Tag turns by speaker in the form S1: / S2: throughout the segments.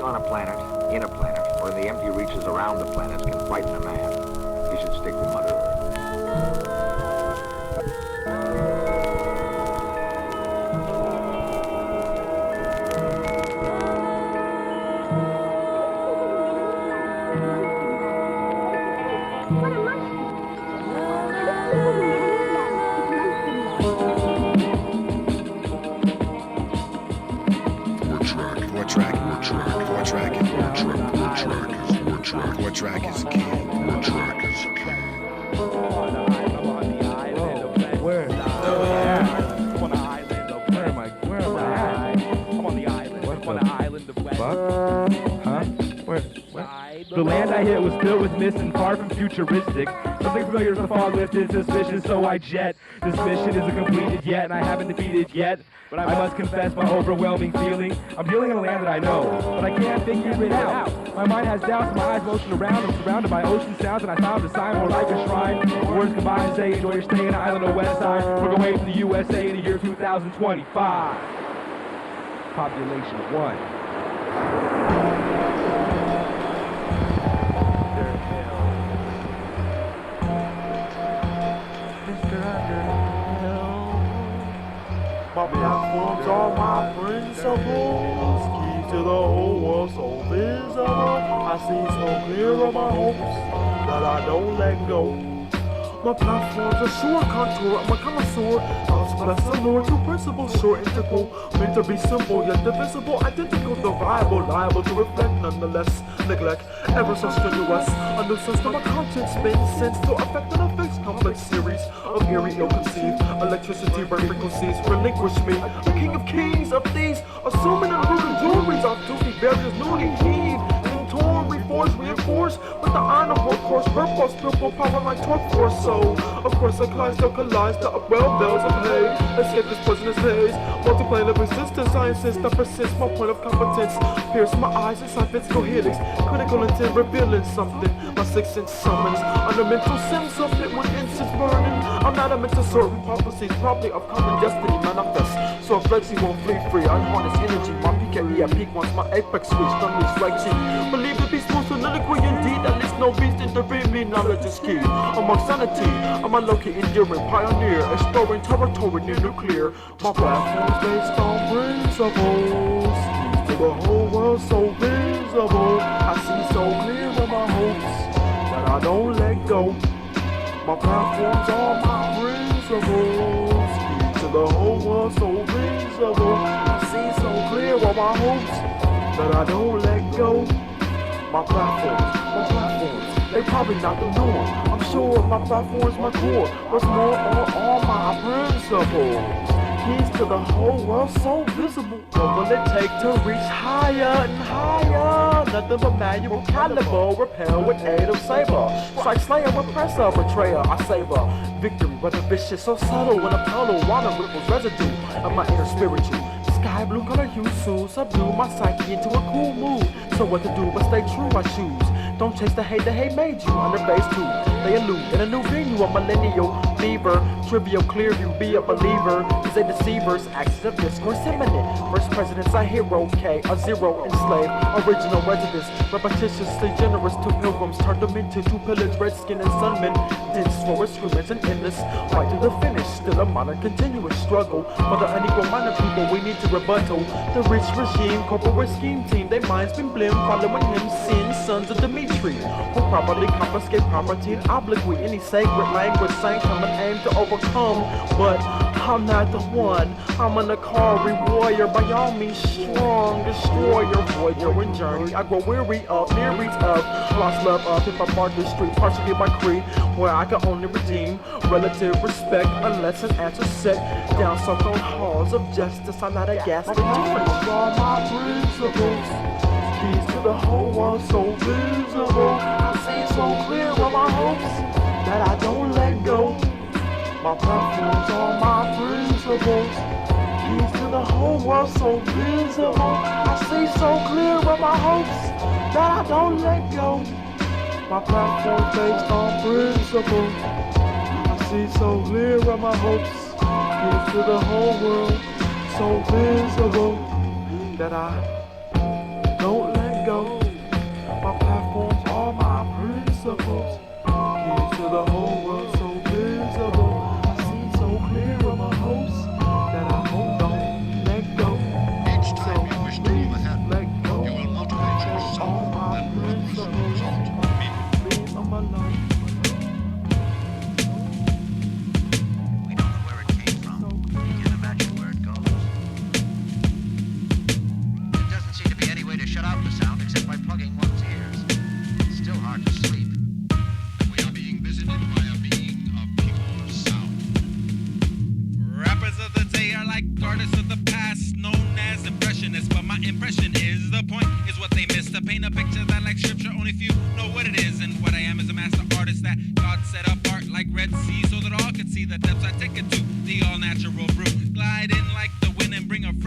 S1: living on a planet, in a planet, or in the empty reaches around the planets can frighten a man, he should stick to Mother Earth.
S2: What track is king? What track is king?
S3: Where? Where am I? Where am I at?
S4: I'm on the island.
S3: What
S4: I'm on the island of West.
S3: Fuck? Huh? Where? The land I hit was filled with mist and far from futuristic. Something familiar as the fog lifted suspicion, so I jet. This mission isn't completed yet, and I haven't defeated yet. But I must confess my overwhelming feeling. I'm dealing in a land that I know, but I can't figure it out. My mind has doubts, and my eyes motion around. I'm surrounded by ocean sounds, and I found a sign more like a shrine. Words combined say, enjoy your stay in the island of West Side. We're going to the USA in the year 2025. Population 1.
S5: My platforms are my principles, keys to the whole world so visible. I see so clear of my hopes that I don't let go. My platforms are short contour, I'm a connoisseur. God's bless the Lord, two principles, short integral. Meant to be simple, yet divisible, identical, divisible, liable to reflect, nonetheless. Neglect, ever so strenuous. A new system of conscience spins sense to affect and affects complex series of eerie, ill-conceived electricity burn frequencies. Relinquish me, the king of kings of these, assuming and rooting jewelries off duty, barriers newly heaved. Torn, reforged, reinforced with the iron of workhorse, purpose, purple power like torque force. So, of course, I collide, still collides, the upwell bells of hay. Escape this poisonous haze, multiplying of resistance. I insist, that persists, my point of competence. Pierce my eyes inside physical helix, critical intent, revealing something. My sixth sense summons, under mental sense of it when incense burning. I'm adamant to certain prophecies, probably of common destiny manifest. So a flexi won't flee free, I harness energy. My peak at peak once my apex reach from these flexi. Believe the beast more soliloquy indeed, at least no beast intervene me, knowledge is key. Among sanity, I'm a low-key enduring pioneer, exploring territory near nuclear. My platform's based on principles, keys to the whole world so visible. I see so clear of my hopes that I don't let go. My platforms are my principles, keys to the whole world so visible. I see so clear of my hopes that I don't let go. My platforms, they probably not the norm. I'm sure my platform's my core. What's more are all my principles. Keys to the whole world so visible. What will it take to reach higher and higher? Nothing but manual caliber, repel with aid of saber. Strike slayer, repressor, betrayer, I savor. Victory, whether vicious or subtle, when Apollo water ripples residue of my inner spiritual. Sky blue color hue soon subdue my psyche into a cool mood. So what to do but stay true I choose. Don't chase the hate made you under base too. They elude in a new venue, a millennial fever. Trivial clear view, be a believer. These are deceivers, axis of discourse imminent. First president's a hero, K, a zero enslaved. Original residents, repetitiously generous to pilgrims. Turned them into two pillaged redskin and sunmen. Dense forest humans and endless, right to the finish. Still a modern continuous struggle. For the unequal minded people we need to rebuttal. The rich regime, corporate scheme team, their minds been blind, following him sin, sons of Dimitri, who properly confiscate property and obloquy any sacred language sanctum and aim to overcome. But I'm not the one, I'm an Akari warrior, by all means strong, destroyer, voyager and journey. I grow weary of, theories of, lost love of, if I mark the street, partially by creed, where I can only redeem relative respect, unless an answer set down some on halls of justice. I'm not a ghastly difference. All my principles, keys to the whole world so visible. I see so clear of my hopes that I don't let go. My platforms are my principles, keys to the whole world so visible. I see so clear of my hopes that I don't let go. My platform's based on principles. I see so clear of my hopes, keys to the whole world so visible that I don't let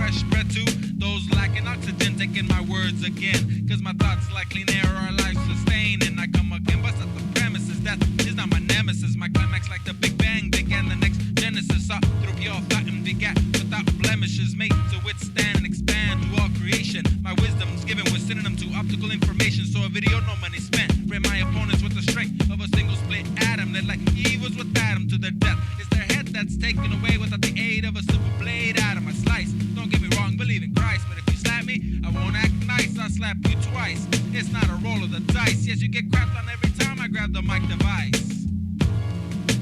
S6: fresh breath to those lacking oxygen, taking my words again. Cause my thoughts like clean air are life sustaining. I come again, bust at the premises. Death is not my nemesis. My climax like the Big Bang began the next Genesis. Saw through pure thought and begat without blemishes, made to withstand and expand through all creation. My wisdom's given with synonym to optical information. So a video, no money spent. Ran my opponents with the strength of a single split atom. They're like evils with Adam to their death. It's their head that's taken away without the aid of a silver blade atom. I slice. Don't get me wrong, believe in Christ. But if you slap me, I won't act nice. I'll slap you twice. It's not a roll of the dice. Yes, you get crapped on every time I grab the mic device.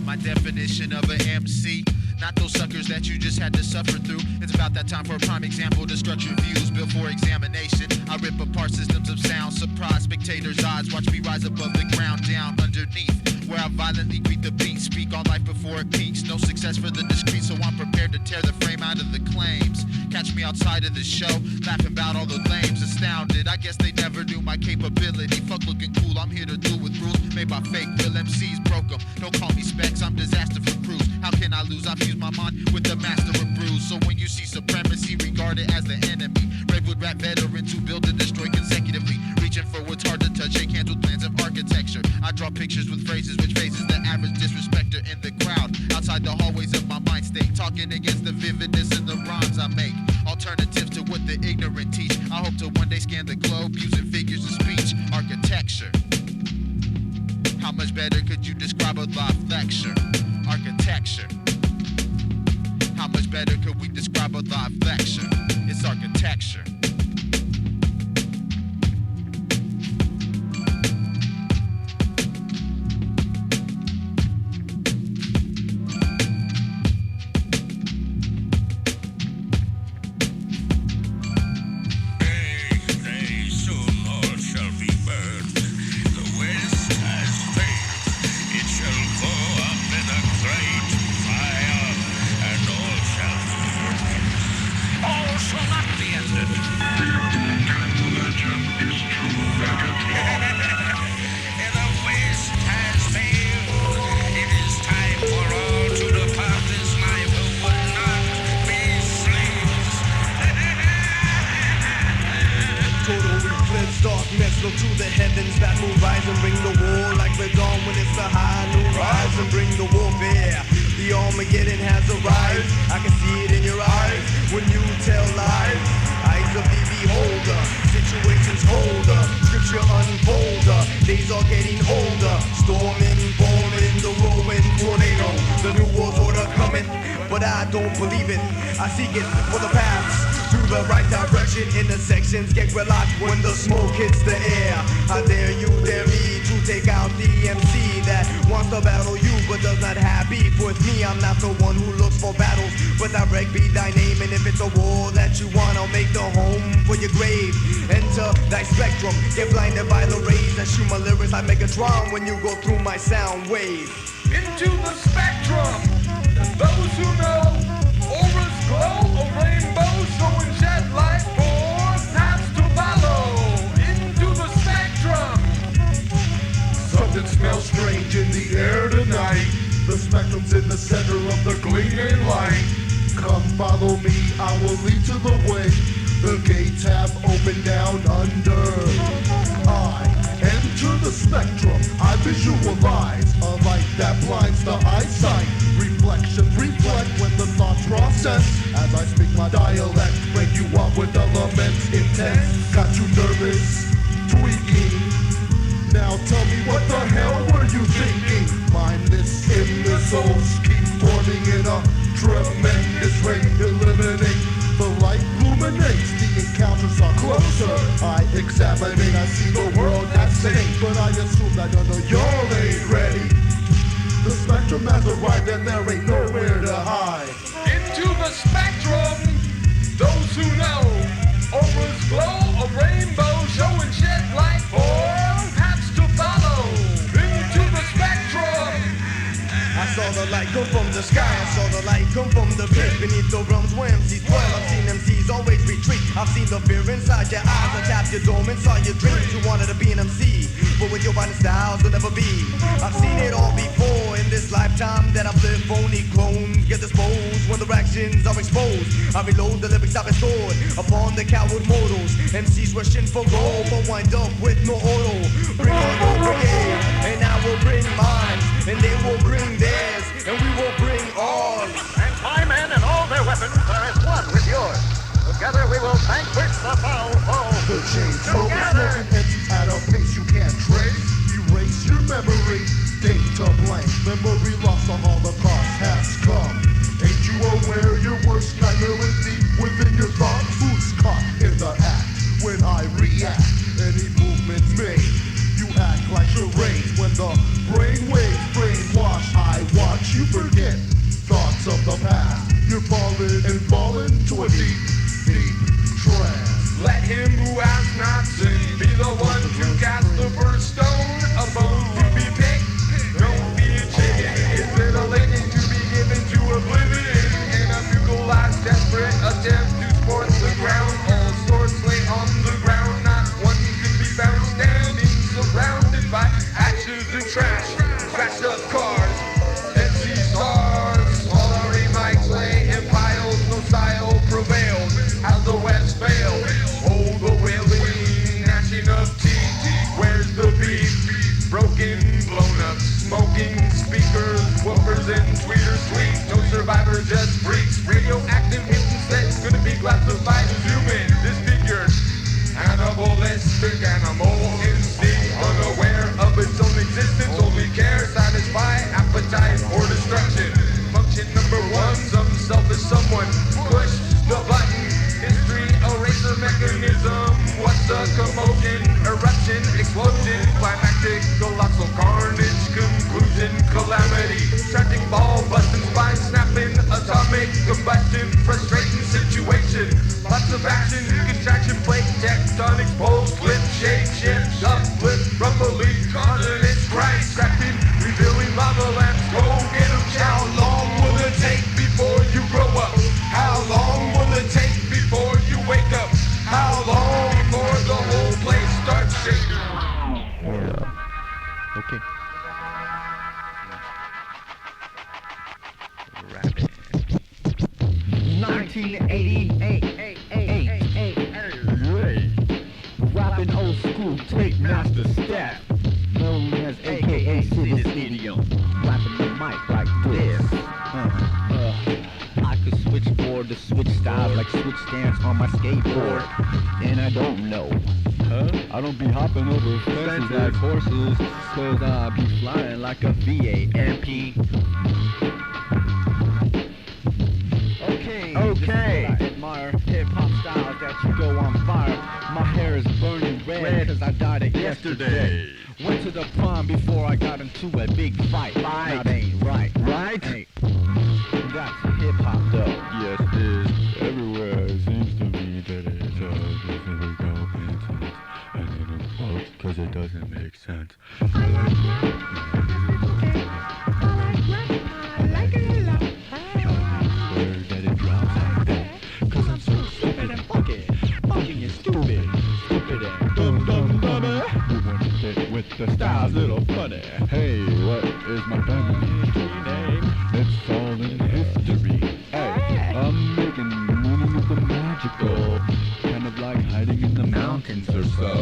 S7: My definition of an MC, not those suckers that you just had to suffer through. It's about that time for a prime example to structure views built for examination. I rip apart systems of sound, surprise spectators' eyes. Watch me rise above the ground, down underneath, where I violently greet the beat. Speak on life before it peaks. No success for the discreet, so I'm prepared to tear the frame out of the claims. Catch me outside of the show, laughing about all the lames. Astounded, I guess they never knew my capability. Fuck looking cool, I'm here to do with rules made by fake real MCs. Broke them, don't call me specs, I'm disaster for crews. How can I lose? I fuse my mind with the master of brews. So when you see supremacy, regard it as the enemy. Redwood rap veterans who build and destroy consecutively, reaching for what's hard to touch, shake hands with plans of architecture. I draw pictures with phrases which faces the average disrespecter in the crowd. Outside the hallways of my mind state, talking against the vividness in the rhymes I make. Alternatives to what the ignorant teach. I hope to one day scan the globe using figures of speech. Architecture. How much better could you describe a live lecture? Architecture. How much better could we describe a live lecture? It's architecture.
S8: Look to the heavens that will rise and bring the war like the dawn when it's the high noon. Rise and bring the warfare. The Armageddon has arrived. I can see it in your eyes when you tell lies. Eyes of the beholder, situations colder, scripture unfolder. Days are getting older, storming, forming the whirlwind tornado. The new world order coming, but I don't believe it. I seek it for the paths to the right direction. Intersections get relaxed when the smoke hits the air. How dare you dare me to take out the MC that wants to battle you but does not have beef with me. I'm not the one who looks for battles, but direct be thy name. And if it's a war that you want, I'll make the home for your grave. Enter thy spectrum, get blinded by the rays that shoot my lyrics like Megatron when you go through my sound wave.
S9: Into the spectrum, those who know, auras glow, a rainbow showing shed light for paths to follow. Into the spectrum.
S2: Something smells strange in the air tonight. The spectrum's in the center of the gleaming light. Come follow me, I will lead to the way. The gates have opened down under. I enter the spectrum, I visualize a light that blinds the eyesight. Reflections reflect when the thoughts process. As I speak my dialect, break you up with elements intense. Got you nervous, tweaking. Now tell me what the hell were you thinking? Mindless imbeciles keep forming in a tremendous rate. Eliminate the light illuminates, the encounters are closer. I examine, I see the world at stake, but I assume that none of y'all ain't ready. The spectrum has arrived and there ain't nowhere to hide.
S9: Into the spectrum, those who know, auras glow, a rainbow showing shed light for paths to follow. Into the spectrum.
S8: I saw the light come from the sky, I saw the light come from the pit. Beneath the realms where MCs dwell, I've seen MCs always retreat. I've seen the fear inside your eyes, I tapped your dormant, saw your dreams. You wanted to be an MC, but with your writing styles will never be. I've seen it all before, in this lifetime that I've lived, phony clones get disposed when their actions are exposed. I reload the lyrics I've restored upon the coward mortals. MCs rushing for gold, but wind up with no auto. Bring on your brigade, and I will bring mine, and they will bring theirs, and we will bring ours.
S9: And my men and all their weapons are as one with yours. Together we will vanquish the foul foe.
S2: The chain smoke smoking empties at a pace you can't trace. Erase your memory, data blank. Memory lost, the Holocaust has come. Ain't you aware your worst nightmare is deep within your thoughts? Who's caught in the act when I react? Any movement made, you act like charades. When the brain waves brainwash, I watch you forget thoughts of the past. You're falling and falling to a deep, deep trance.
S9: Let him who has not sinned be the one to cast the first stone. A bone to be picked. Don't be a chicken. Is it a licking to be given to oblivion? In a futile last desperate attempt to sport the ground. All swords lay on the ground. Not one can be found standing, surrounded by ashes and trash. Smashed up cars, empty stars. All our mics lay in piles. No style prevailed. How the West failed. Oh, the wailing, gnashing of teeth. Where's the beef? Broken, blown up, smoking speakers, woofers and tweeters sweet. No survivors, just freaks. Radioactive mutants that's gonna be classified as human, disfigured. Animalistic animal instinct, unaware of its own existence. Only care, satisfy, appetite, or destruction. Function number one, some selfish someone. Push the button. History eraser mechanism. What's a commotion? Eruption, explosion, climactic, colossal carnage, conclusion, calamity. Tragic ball, busting, spine snapping, atomic combustion, frustrating situation. Lots of action, contraction, plate, tectonic, pulse, flip, shake, shift, uplift, rumbling, continents, crash, cracking, revealing lava lamps. Go get 'em. How long will it take before you grow up? How long will it take before you wake up? How long before the whole place starts shaking?
S10: Okay. 1988. Rapping old school tape master staff, known as AKA City Stadium. Rapping the mic like this. I could switch board to switch styles like switch stance on my skateboard. And I don't know. I don't be hopping over fences like horses, cause I be flying like a VAMP. Okay. I admire hip-hop styles that you go on fire. My hair is burning red cause I dyed it yesterday. Went to the prom before I got into a big fight. That ain't right. Right? Hey, that's hip-hop though. Yes, it is. Everywhere it seems to me that it's and it implodes cause it doesn't make sense. The style's little funny. Hey, what is my family name? It's all in history. Hey, I'm making meaning of the magical, kind of like hiding in the mountains or so.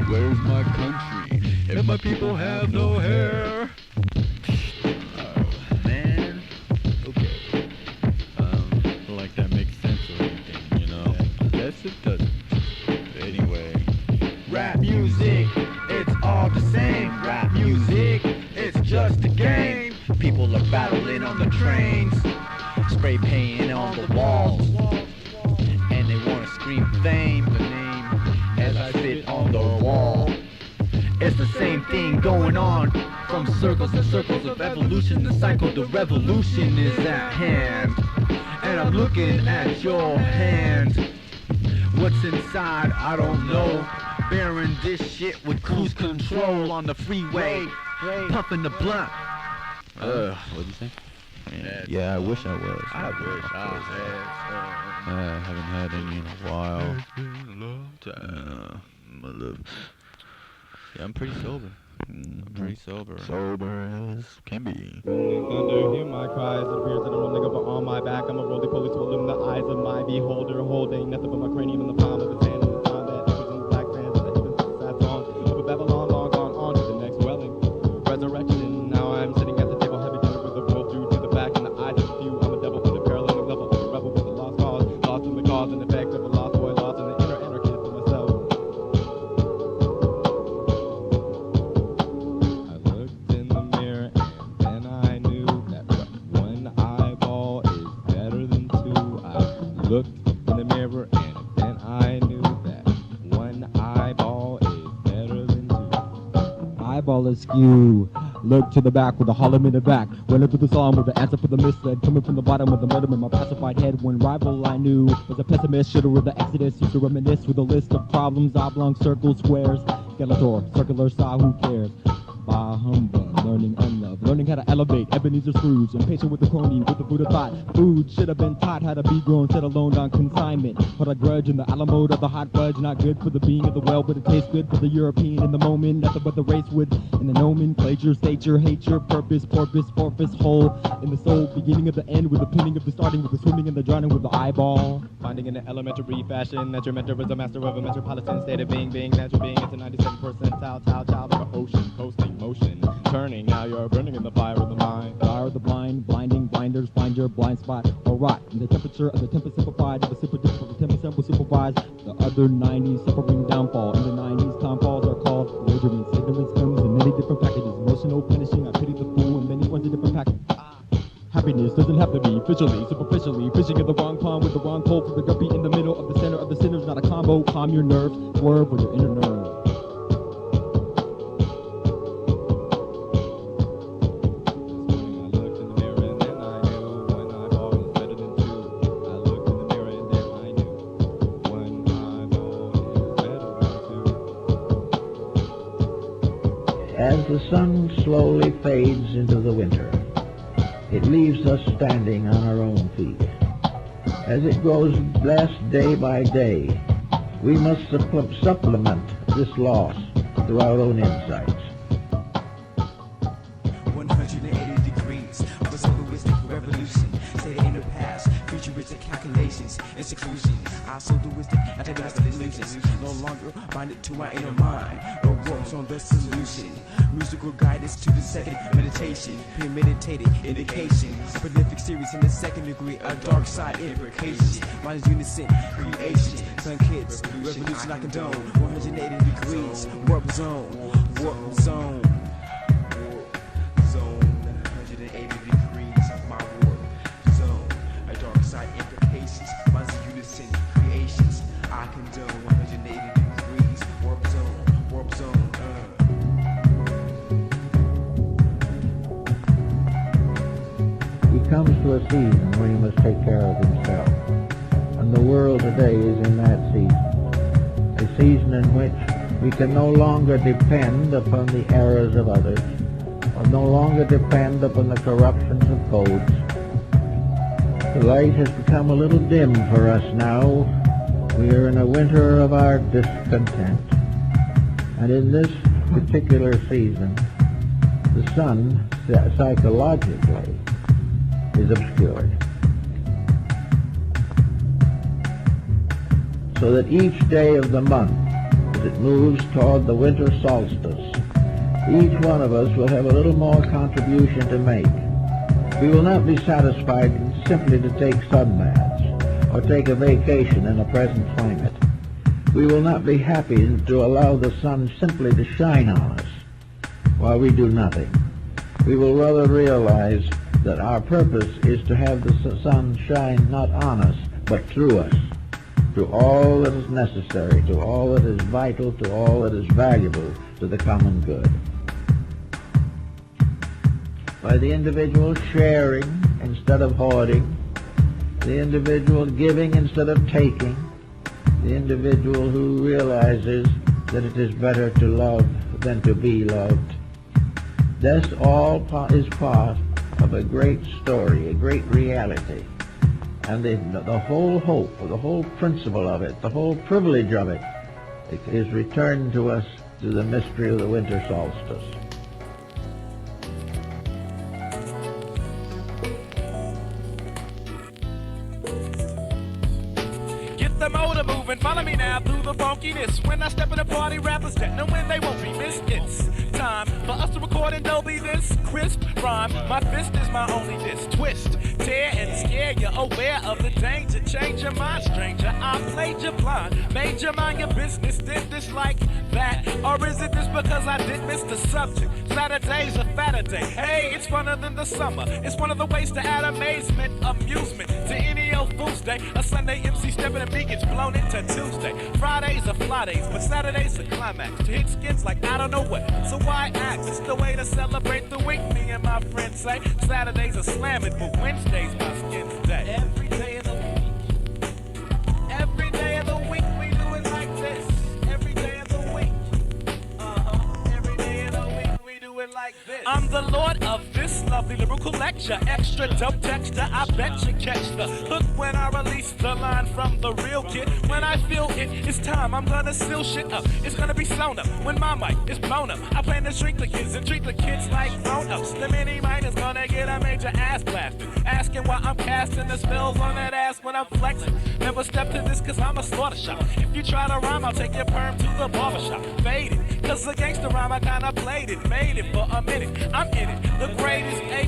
S10: Where's my country if my people have no hair? Oh, man. Okay. Like that makes sense or anything, you know? Guess it doesn't. Anyway, rap music. It's all the same. Rap music, it's just a game. People are battling on the trains, spray painting on the walls, and they wanna scream fame, the name, as I sit on the wall. It's the same thing going on, from circles and circles of evolution. The cycle, the revolution is at hand, and I'm looking at your hand. What's inside, I don't know. Bearing this shit with cruise control on the freeway, puffing the blunt. What'd you say? Yeah, I wish I was. I haven't had any in a while. It's been a long time. Yeah, I'm pretty sober. Pretty sober. Sober as can be.
S11: Thunder, hear my cries. It appears that I'm rolling over on my back. I'm a roly-poly swollen in the eyes of my beholder, holding nothing but my cranium in the palm of his hand. And the time that echoes in the black sands of the heavens, a sad song of a Babylon long gone on to the next dwelling. Resurrection. Now I'm sitting at the table, heavy dinner with the world due to the back and the eyes of a few. I'm a devil on the paralleling level, a rebel with a lost cause, lost in the cause and effect of a lost boy, lost in the inner anarchist of myself. I looked in the mirror and then I knew that one eyeball is better than two. I looked in the mirror and then I knew that one eyeball is better than two. Eyeball askew. Look to the back with a hollow in the back. Went up to the psalm with the answer for the misled. Coming from the bottom with the murder in my pacified head. One rival I knew was a pessimist. Shooter with the exodus. Used to reminisce with a list of problems. Oblong, circles, squares. Skeletor, circular saw, who cares? Bah humbug, learning unlove. Learning how to elevate. Ebenezer Scrooge. Impatient with the crony, with the Buddha thought. Food should have been taught how to be grown, set alone on consignment. Put a grudge in the Alamo of the hot fudge. Not good for the being of the well, but it tastes good for the European in the moment. Nothing but the race would. In the nomenclature, stature, hate your purpose, porpoise, porpoise, hole. In the soul, beginning of the end, with the pinning of the starting, with the swimming and the drowning, with the eyeball. Finding in an elementary fashion that your mentor is a master of a metropolitan state of being, natural being into 97 percentile, child of an ocean, coasting, motion, turning. Now you're burning in the fire of the mind. Fire of the blind, blinding, blinders, find your blind spot, or rot. In the temperature of the temper simplified, the super difficult, the 10% will supervise the other 90s, suffering downfall. In the 90s, downfalls are called belligerence. Ignorance comes in many different packages. Emotional punishing, I pity the fool, and many ones in different packages. Happiness doesn't have to be officially, superficially. Fishing in the wrong pond with the wrong pole for the guppy in the middle of the center of the sinners. Not a combo. Calm your nerves, swerve with your inner nerve.
S12: As the sun slowly fades into the winter, it leaves us standing on our own feet. As it grows less day by day, we must supplement this loss through our own insights.
S13: 180 degrees of a soloistic revolution. State in the past, futuristic calculations and seclusion. Our soloistic antagonistic illusions. No longer binded to our inner mind. No works on the solution. Musical guidance to the second meditation. Premeditated indication. Prolific series in the second degree. A dark side implications. Mind's unison creation. Sun kids, revolution I condone. 180 degrees. Warp zone. Warp zone. 180 degrees of my warp zone. A dark side implications. Mind's unison creations. I condone 180 degrees. Warp zone. Warp zone.
S12: He comes to a season when he must take care of himself. And the world today is in that season. A season in which we can no longer depend upon the errors of others, or no longer depend upon the corruptions of codes. The light has become a little dim for us now. We are in a winter of our discontent. And in this particular season, the sun, psychologically, is obscured. So that each day of the month, as it moves toward the winter solstice, each one of us will have a little more contribution to make. We will not be satisfied simply to take sun baths or take a vacation in the present climate. We will not be happy to allow the sun simply to shine on us while we do nothing. We will rather realize that our purpose is to have the sun shine not on us, but through us, to all that is necessary, to all that is vital, to all that is valuable to the common good. By the individual sharing instead of hoarding, the individual giving instead of taking, the individual who realizes that it is better to love than to be loved. This all is part of a great story, a great reality. And the whole hope, the whole principle of it, the whole privilege of it is returned to us to the mystery of the winter solstice.
S14: Get the motor moving, follow me now through the funkiness. When I step in the party, rappers that know when they won't be missed. It's time for us to record and Dolby this crisp rhyme. My fist is my only diss. Twist, tear, and scare you. Aware of the danger. Change your mind, stranger. I played you blind. Made you mind your business. Did this like that? Or is it this because I did miss the subject? Saturday's a fatter day. Hey, it's funner than the summer. It's one of the ways to add amazement, amusement to any old fool's day. A Sunday MC stepping and beat gets blown into Tuesday. Fridays are fly days, but Saturdays a climax. To hit skins like I don't know what. So why act? It's the way to celebrate the week. Me and my friends say Saturdays are slamming, but Wednesday's my skin's day. Every day of the week. Every day of the week we do it like this. Every day of the week. Every day of the week we do it like this. I'm the lord of this lovely lyrical lecture. Extra dope texture, I bet you catch the hook when I release the line from the real kid. When I feel it, it's time, I'm gonna seal shit up. It's gonna be sewn up when my mic is blown up. I plan to shrink the kids and treat the kids like grown-ups. The mini-mind is gonna get a major ass blasted. Asking why I'm casting the spells on that ass when I'm flexing. Never step to this cause I'm a slaughter shop. If you try to rhyme, I'll take your perm to the barbershop. Faded, cause the gangster rhyme I kinda played it. Made it for a minute, I'm in it. The greatest A+,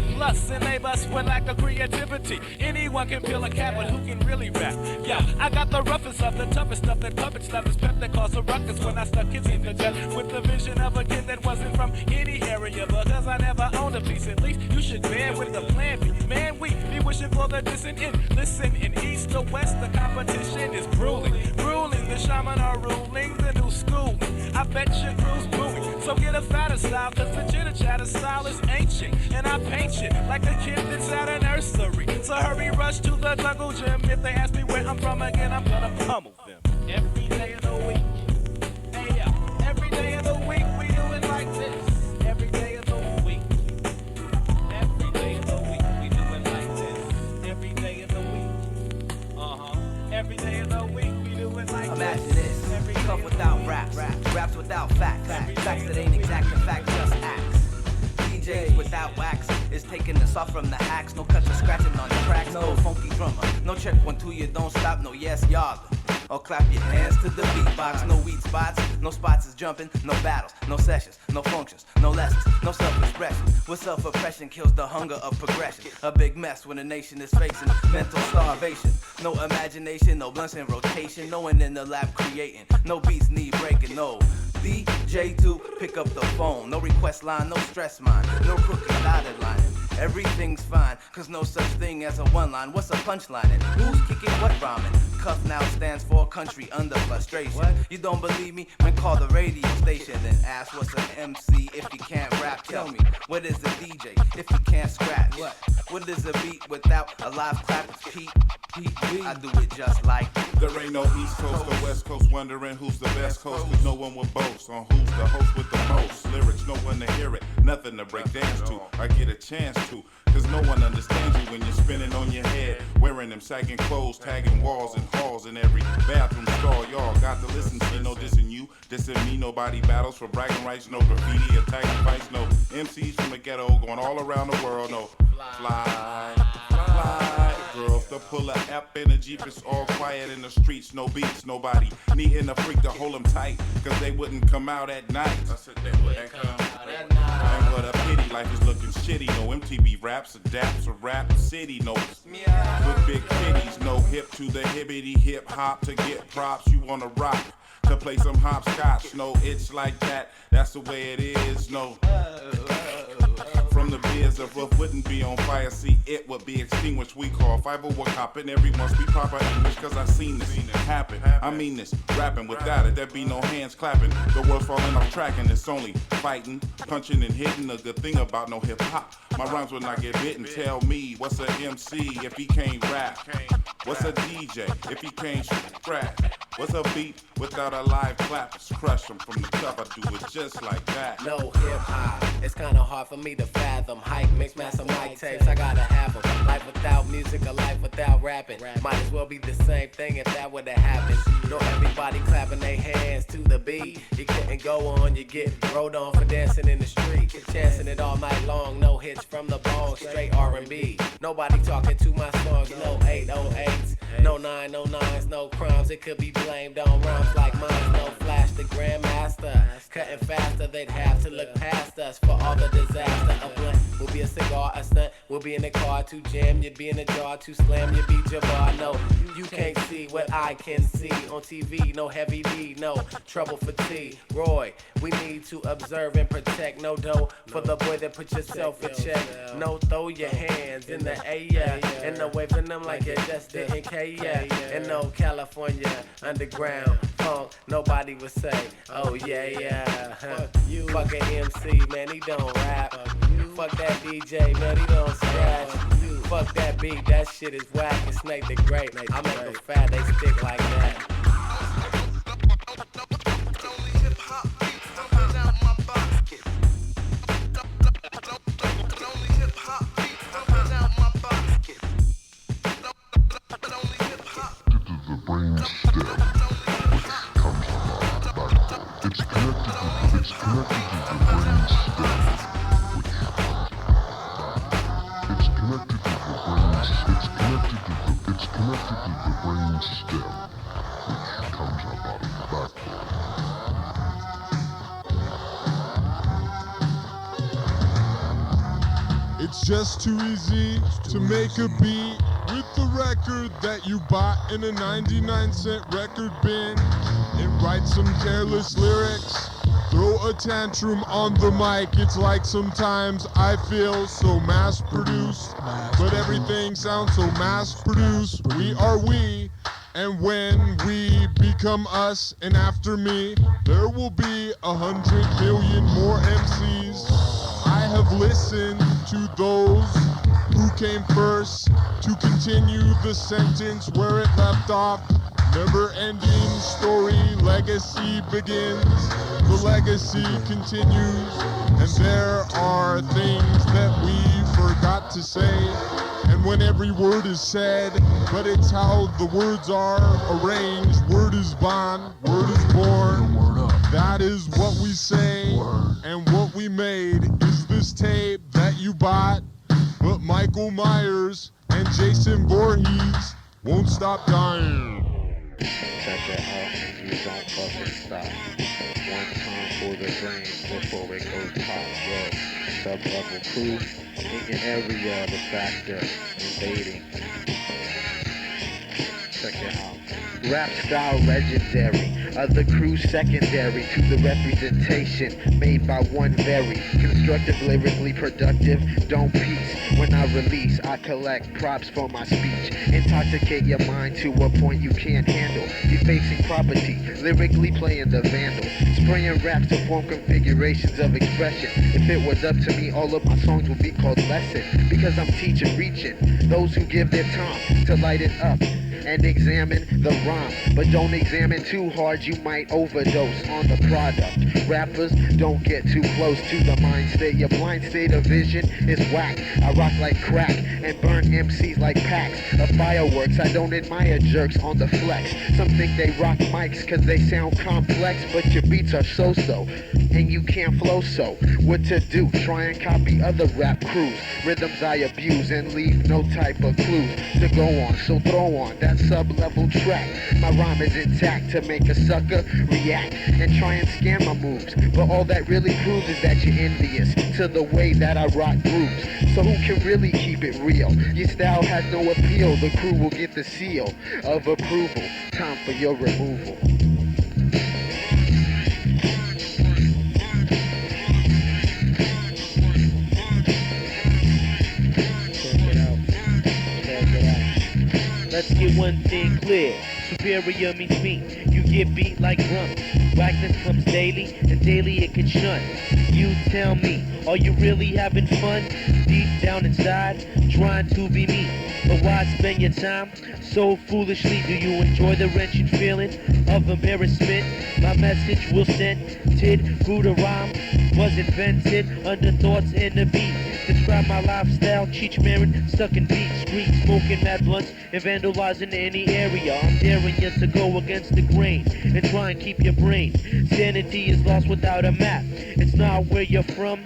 S14: and they bust with lack of creativity. Anyone can peel a cat, but who can really rap? Yeah, I got the roughest of the toughest stuff that puppet stuff is pep that caused a ruckus when I stuck kids in the gut with the vision of a kid that wasn't from any area. Because I never owned a piece, at least you should bear with the plan B. Man, we be wishing for the distant in. Listen, in east or west, the competition is grueling. Ruling, the shaman are ruling the new school. I bet your crew's booing. So get a fatter style, cause the chitter chatter style is ancient. And I paint you like a kid that's at a nursery. So hurry, rush to the jungle gym. If they ask me where I'm from again, I'm gonna pummel them. Every day of the week. Hey, yeah. Every day of the week, we do it like this. Every day of the week. Every day of the week, we do it like this. Every day of the week. Every day of the week, we do it like
S15: Imagine
S14: this.
S15: this, stuff without raps, raps without facts, facts that ain't exact, in fact just acts. DJs without wax is taking the soft from the hacks, no cuts or scratching on the tracks, no funky drummer, no check 1 2 you don't stop, no yes y'all. Or clap your hands to the beatbox, no weak spots, no spots is jumping, no battles, no sessions, no functions, no lessons, no self-expression. With self-oppression kills the hunger of progression. A big mess when a nation is facing mental starvation. No imagination, no blunts in rotation, no one in the lab creating, no beats need breaking, no DJ to pick up the phone, no request line, no stress mine, no crooked dotted line. Everything's fine, cause no such thing as a one line. What's a punchline and who's kicking what rhyming? Cuff now stands for country under frustration. What? You don't believe me? Man, call the radio station and ask what's an MC. If you can't rap, tell me what is a DJ if you can't scratch? What is a beat without a live clap? It's Pete. I do it just like
S16: there ain't no East Coast or West Coast wondering who's the best coast, cause no one will boast on who's the host with the most lyrics, no one to hear it, nothing to break dance to. I get a chance to, cause no one understands you when you're spinning on your head, wearing them sagging clothes, tagging walls and halls in every bathroom stall. Y'all got to listen, see no dissing you, dissing me, nobody battles for bragging rights, no graffiti, attacking fights, no MCs from the ghetto going all around the world, no fly. Girls to pull a F in a Jeep, it's all quiet in the streets, no beats, nobody needing a freak to hold them tight, cause they wouldn't come out at night. I said they wouldn't come out at night. And what a pity, life is looking shitty, no MTV raps, adapts, or rap city, no with big kitties, no hip to the hibbity hip hop to get props, you wanna rock, to play some hopscotch, no it's like that, that's the way it is, no. From the beers of what wouldn't be on fire, see it would be extinguished. We call 501 cop and everyone speak proper English, cause I seen this happen. I mean this, rapping without it, there be no hands clapping. The world's falling off track and it's only fighting, punching and hitting. A good thing about no hip hop, my rhymes will not get bitten. Tell me, what's a MC if he can't rap? What's a DJ if he can't rap? What's a beat without a live clap? Just crush them from the cup. I do it just like that.
S17: No hip hop, it's kinda hard for me to fathom. Hype, mix, master, mic tapes, I gotta have them. Life without music, a life without rapping. Might as well be the same thing if that would've happened. Know everybody clapping their hands to the beat. You couldn't go on, you get rolled on for dancing in the street. Chancing it all night long, no hits from the bone, straight R&B. Nobody talking to my songs, no 808s, no 909s, no crimes. It could be blamed on rhymes like mine. No Flash the Grandmaster, cutting faster. They'd have to look past us for all the disaster. A blunt will be a cigar, a stunt will be in the car to jam. You'd be in a jar to slam. You beat your bar. No, you can't see what I can see on TV. No heavy D, no trouble for T. Roy, we need to observe and protect. No dough for the boy that put yourself in check. No throw your hands in the air and no waving them like you just didn't care. And no California underground funk. Nobody would say, oh yeah. Fuck a MC, man, he don't rap. Fuck that DJ, man, he don't scratch. Fuck that beat, that shit is whack. It's Nate the Great. I make them fat, they stick like that.
S2: It's just too easy to make a beat with the record that you bought in a 99-cent record bin and write some careless lyrics. Throw a tantrum on the mic. It's like sometimes I feel so mass-produced, but everything sounds so mass-produced. We are we, and when we become us and after me, there will be 100 million more MCs. I have listened to those who came first to continue the sentence where it left off. Never-ending story, legacy begins, the legacy continues, and there are things that we forgot to say. And when every word is said, but it's how the words are arranged. Word is bond, word is born. That is what we say, and what we made is this tape that you bought. But Michael Myers and Jason Voorhees won't stop dying.
S1: Check it out and you don't fucking stop. One time for the brain before it goes pop. Yo, sub-level crew in your area, the factor invading. Check it out. Rap style legendary, other crew secondary to the representation made by one very constructive, lyrically productive, don't piece. When I release, I collect props for my speech, intoxicate your mind to a point you can't handle, defacing property, lyrically playing the vandal, spraying raps to form configurations of expression. If it was up to me, all of my songs would be called lesson, because I'm teaching, reaching those who give their time to light it up and examine the rhyme, but don't examine too hard, you might overdose on the product. Rappers, don't get too close to the mind state. Your blind state of vision is whack. I rock like crack and burn MCs like packs of fireworks. I don't admire jerks on the flex. Some think they rock mics cause they sound complex, but your beats are so-so and you can't flow. So what to do? Try and copy other rap crews. Rhythms I abuse and leave no type of clues to go on, so throw on that sub-level track. My rhyme is intact to make a sucker react and try and scam my moves, but all that really proves is that you're envious to the way that I rock grooves. So who can really keep it real? Your style has no appeal. The crew will get the seal of approval. Time for your removal.
S18: Let's get one thing clear. Superior means me. You
S1: get beat like drums. Blackness comes daily, and daily it can shun. You tell me, are you really having fun? Deep down inside, trying to be me. But why spend your time so foolishly? Do you enjoy the wrenching feeling of embarrassment? My message will send it through the rhyme. Was invented under thoughts in the beat. Describe my lifestyle, Cheech Marin, stuck in deep streets, smoking mad blunts and vandalizing any area. I'm daring you to go against the grain and try and keep your brain. Sanity is lost without a map. It's not where you're from,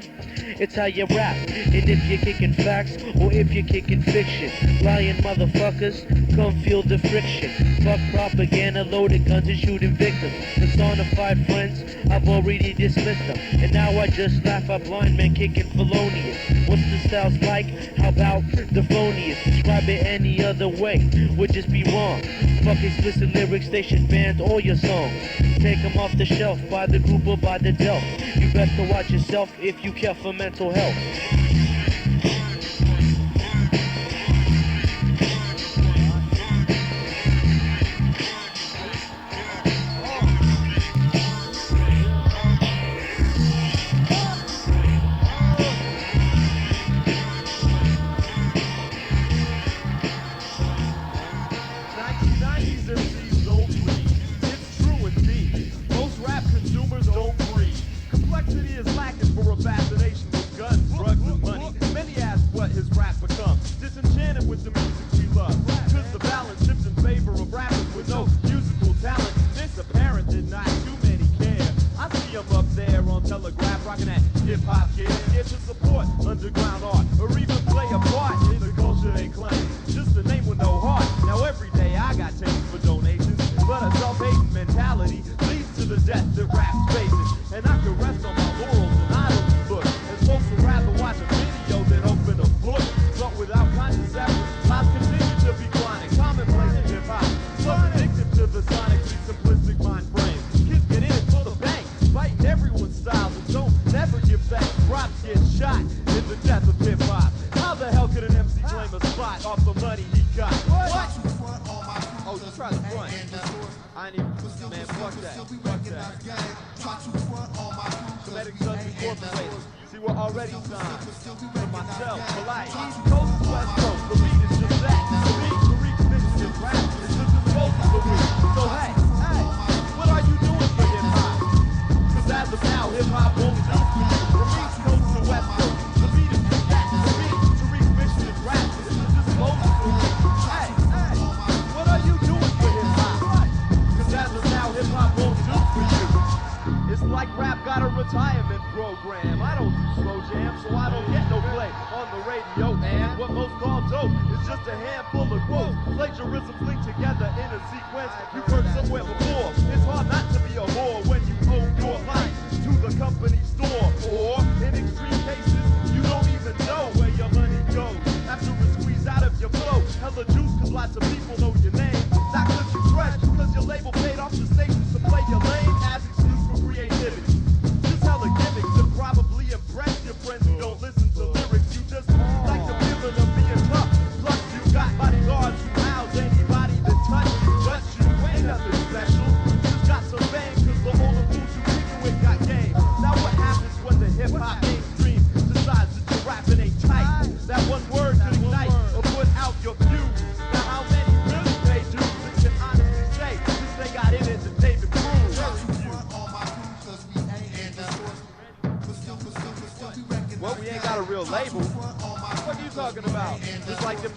S1: it's how you rap. And if you're kicking facts or if you're kicking fiction, lying motherfuckers, come feel the friction. Fuck propaganda, loaded guns and shooting victims. Personified friends, I've already dismissed them. And now I just laugh at blind men kicking felonious. What's the styles like? How about the phoniest? Describe it any other way would just be wrong. Fuck explicit lyrics, they should ban all your songs. Take them off the shelf by the group or by the delf. You best to watch yourself if you care for mental health.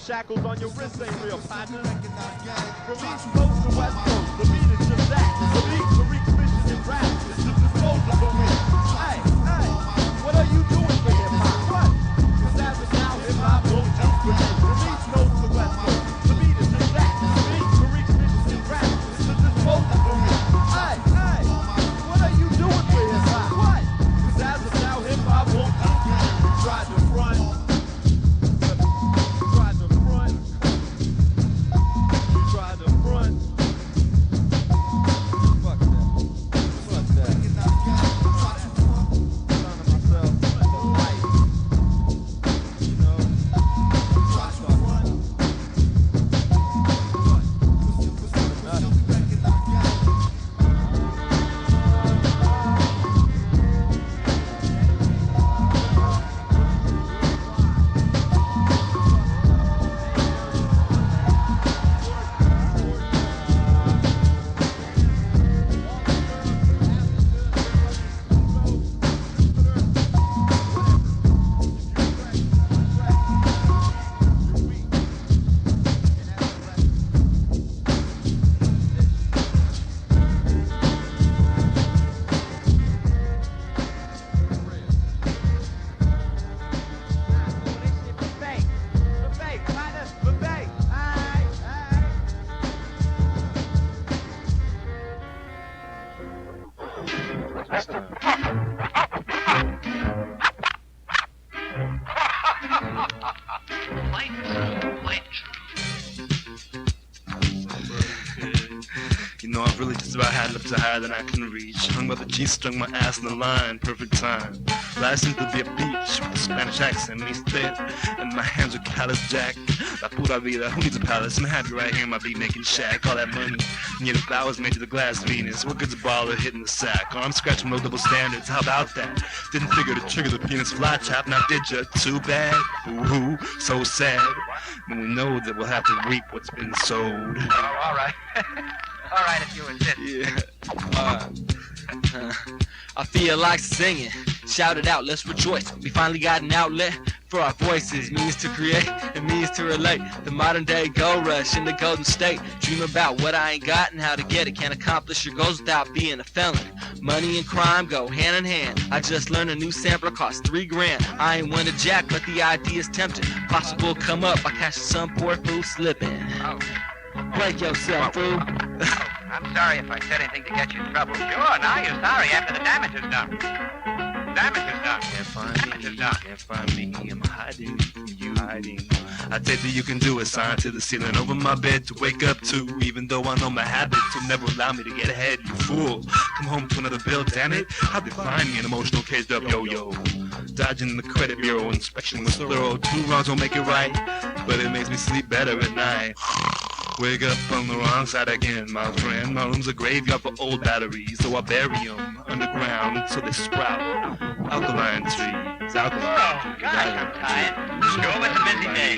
S5: Shackles on your wrist ain't real, partner. From East Coast to West Coast, the beat is just that. The beat to reach mission and rap is just disposable with. Hey, hey, what are you doing for hip-hop? What? Cause as of now, hip-hop won't do for you. From East Coast to West Coast, the beat is just that. The beat to reach mission and rap is just disposable with. Hey, hey, what are you doing for hip-hop? What? Cause as of now, hip-hop won't do for you. Try to front.
S11: This time.
S18: You know, I've really just about had lips so higher than I can reach. Hung by the G, strung my ass in the line, perfect time. Life seems to be a beach with a Spanish accent, me spit, and my hands are callous jack. La pura vida, who needs a palace? I'm happy right here in my beat making shack. All that money, near the flowers made to the glass Venus. What good's a baller hitting the sack? Oh, I'm scratching no double standards, how about that? Didn't figure to trigger the penis fly trap, now did ya? Too bad, boo-hoo, so sad. When we know that we'll have to reap what's been sowed.
S19: Oh, all right. All right, if you insist.
S18: Yeah.
S20: I feel like singing. Shout it out, let's rejoice. We finally got an outlet for our voices. Means to create and means to relate. The modern day gold rush in the Golden State. Dream about what I ain't got and how to get it. Can't accomplish your goals without being a felon. Money and crime go hand in hand. I just learned a new sampler costs $3 grand. I ain't one to jack, but the idea's tempting. Possible come up, I catch some poor fool slipping.
S19: Oh.
S20: Break yourself, fool.
S19: I'm sorry if I said anything to get you in trouble. Sure, now you're sorry after the damage is done. Damage is done.
S18: Can't find me, can't find me, I'm hiding from you. I take that you can do it, sign to the ceiling over my bed to wake up to. Even though I know my habits will never allow me to get ahead, you fool. Come home to another bill, damn it. How'd they find me an emotional caged up yo-yo? Dodging the credit bureau inspection was thorough. 2 wrongs don't make it right, but it makes me sleep better at night. Wake up on the wrong side again, my friend. My room's a graveyard for old batteries, so I bury them underground so they sprout. Alkaline trees, alkaline trees.
S19: Gosh, I'm tired. School was a busy day.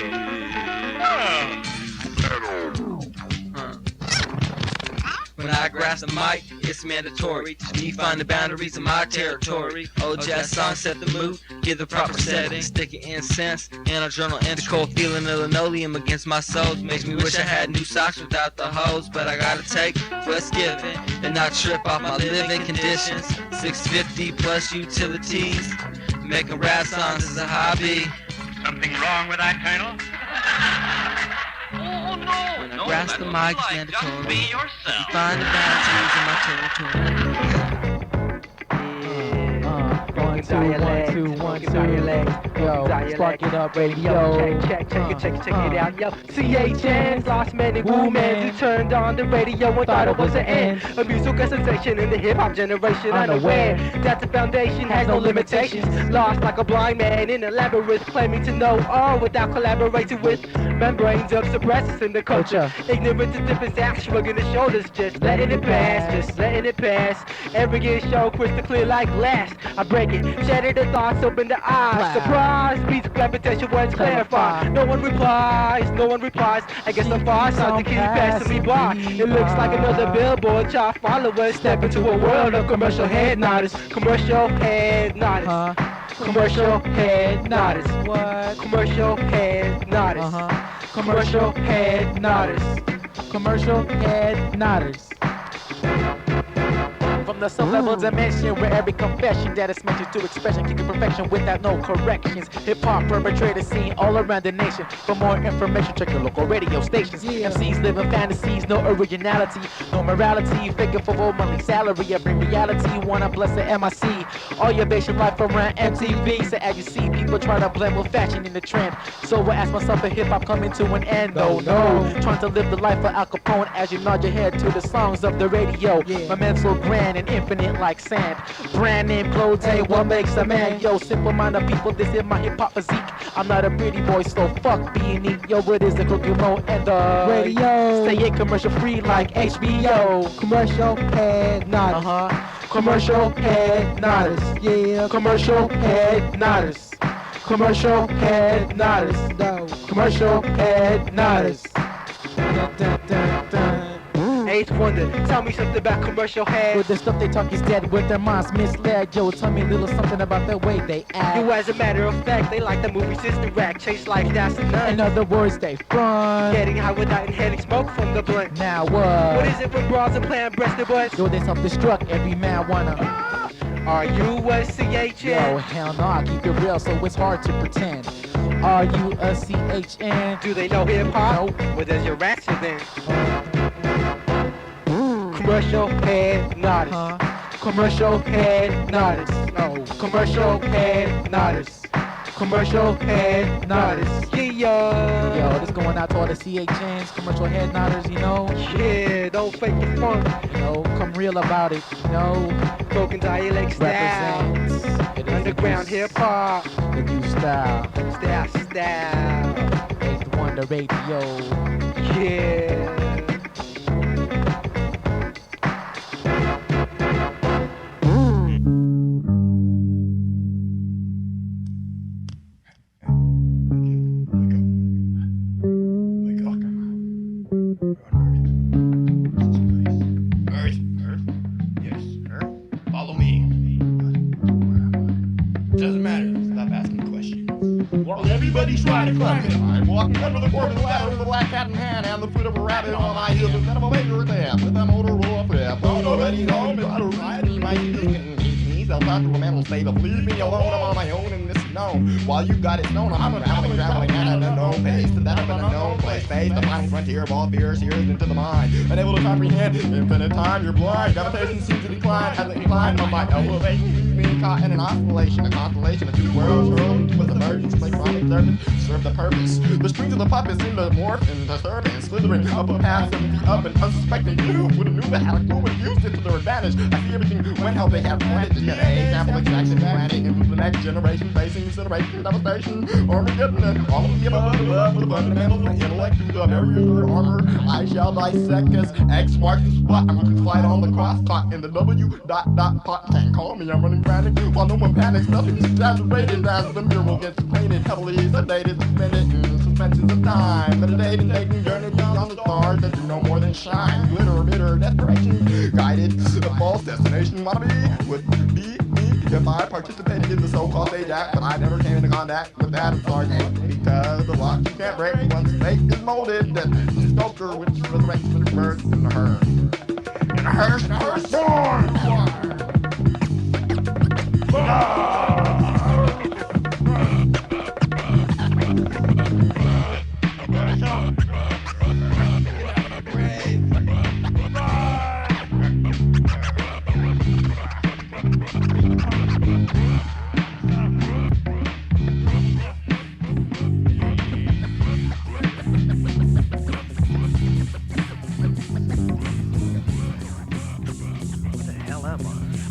S20: When I grasp the mic, it's mandatory to define the boundaries of my territory. Old jazz songs set the mood, give the proper setting. Sticky incense in a journal and the cold feeling of linoleum against my soul. Makes me wish I had new socks without the hose, but I gotta take what's given and not trip off my living conditions. 650 plus utilities, making rap songs is a hobby.
S19: Something wrong with that, Colonel? Oh, no.
S20: When I grasp the mic, it's mandatory.
S19: Just be yourself.
S20: Find the boundaries of my territory.
S3: 1, 2, 1, 2, 1, 2. Yo, spark it up, radio. Check it out, yo. CHN's Lost Men and Ghoul Men. We turned on the radio and thought it was an end. A musical sensation in the hip-hop generation. Unaware that the foundation has no limitations. Lost like a blind man in a labyrinth, claiming to know all without collaborating with membranes of suppressors in the culture. Ignorant to different acts, shrugging the shoulders, just letting it pass, just letting it pass. Every show crystal clear like glass. I break it, shatter the thoughts, open the eyes. Surprise, beats, gravitation, words clarify. No one replies. I guess I'm far south, the kid passing me by. It looks like another billboard, child followers step into a world of commercial head nodders. Commercial head nodders. Commercial head nodders. What? Commercial head nodders. Commercial head nodders. Commercial head nodders. From the sub-level dimension where every confession that is mentioned to expression kicking perfection without no corrections. Hip-hop perpetrated seen all around the nation. For more information, check your local radio stations. MCs live in fantasies, no originality, no morality, figure for monthly salary. Every reality, wanna bless the MIC. All your basic life around MTV. So as you see, people try to blend with fashion in the trend. So I ask myself, if hip-hop coming to an end? No. Trying to live the life of Al Capone as you nod your head to the songs of the radio. My mental grand and infinite like sand. Brand name clothes ain't what makes a man. Yo, simple minded people, this is my hip hop physique. I'm not a pretty boy, so fuck being neat. Yo, it is the crooked remote and the radio. Stay it commercial free like HBO. Commercial head nodders. Commercial head nodders. Yeah. Commercial head nodders. Commercial head nodders. Commercial head nodders. Eighth wonder, tell me something about commercial heads. With the stuff they talk is dead, with their minds misled. Yo, tell me a little something about the way they act. Yo, as a matter of fact, they like the movie Sister Act. Chase life, that's enough. In other words, they front. Getting high without inhaling smoke from the blunt. Now what? What is it with bras and playing breasted butts? Yo, they self-destruct, every man wanna. Are you a CHN? Yo, hell no, I keep it real, so it's hard to pretend. Are you a CHN? Do they know hip-hop? Nope. Well, there's your answer then. Commercial head nodders. Commercial head nodders. No. Commercial head nodders. Commercial head nodders. Yeah. Yo, this going out to all the CHNs, commercial head nodders, you know?
S21: Yeah, don't fake the funk.
S3: You know, come real about it, you know?
S21: Broken dialect style.
S3: Represents.
S21: Underground hip hop.
S3: The new style.
S21: Style.
S3: Eighth Wonder Radio.
S21: Yeah.
S22: Everybody's trying to climb it. I'm walking under the corporate ladder with a black cat in hand and the foot of a rabbit on my heels instead of a waiter there with a motor roll up there. Don't already know me, I don't ride in my knees. I'll talk to a mental state of leave me alone. I'm on my own and this is known. While you got it known, I'm traveling at an unknown pace. And that of an unknown place. Face the final frontier of all fears, here's into the mind. Unable to comprehend infinite time, you're blind. Gravitation seems to decline, has inclined my mind. Elevation. Being caught in an oscillation, a constellation of two worlds hurled with emergence, electronic servant, serve the purpose. The strings of the puppet seem to morph into serpents, slithering up a path 7 feet up, and unsuspecting you would have knew the how to would used it to their advantage. I see everything went how they have planned it. DNA, sample extraction, planting into the next generation, facing incineration, devastation, Armageddon, and all of the above, with the fundamentals of intellect through the barrier armor. I shall dissect as X marks the spot. I'm going to slide on the cross talk in the W dot pot. Can't call me, I'm running frantic. While no one panics, nothing's exaggerated as the mural gets painted, heavily sedated, suspended in suspensions of time. Meditating, taking journey beyond the stars that do no more than shine. Glitter, bitter, desperation, guided to the false destination. Wanna be, would be me if I participated in the so-called stage act, but I never came into contact with that sergeant because the lock you can't break once fate is molded. That the sculpture which resurrects the birth in the hearse. In the hearse, in the hearse, born!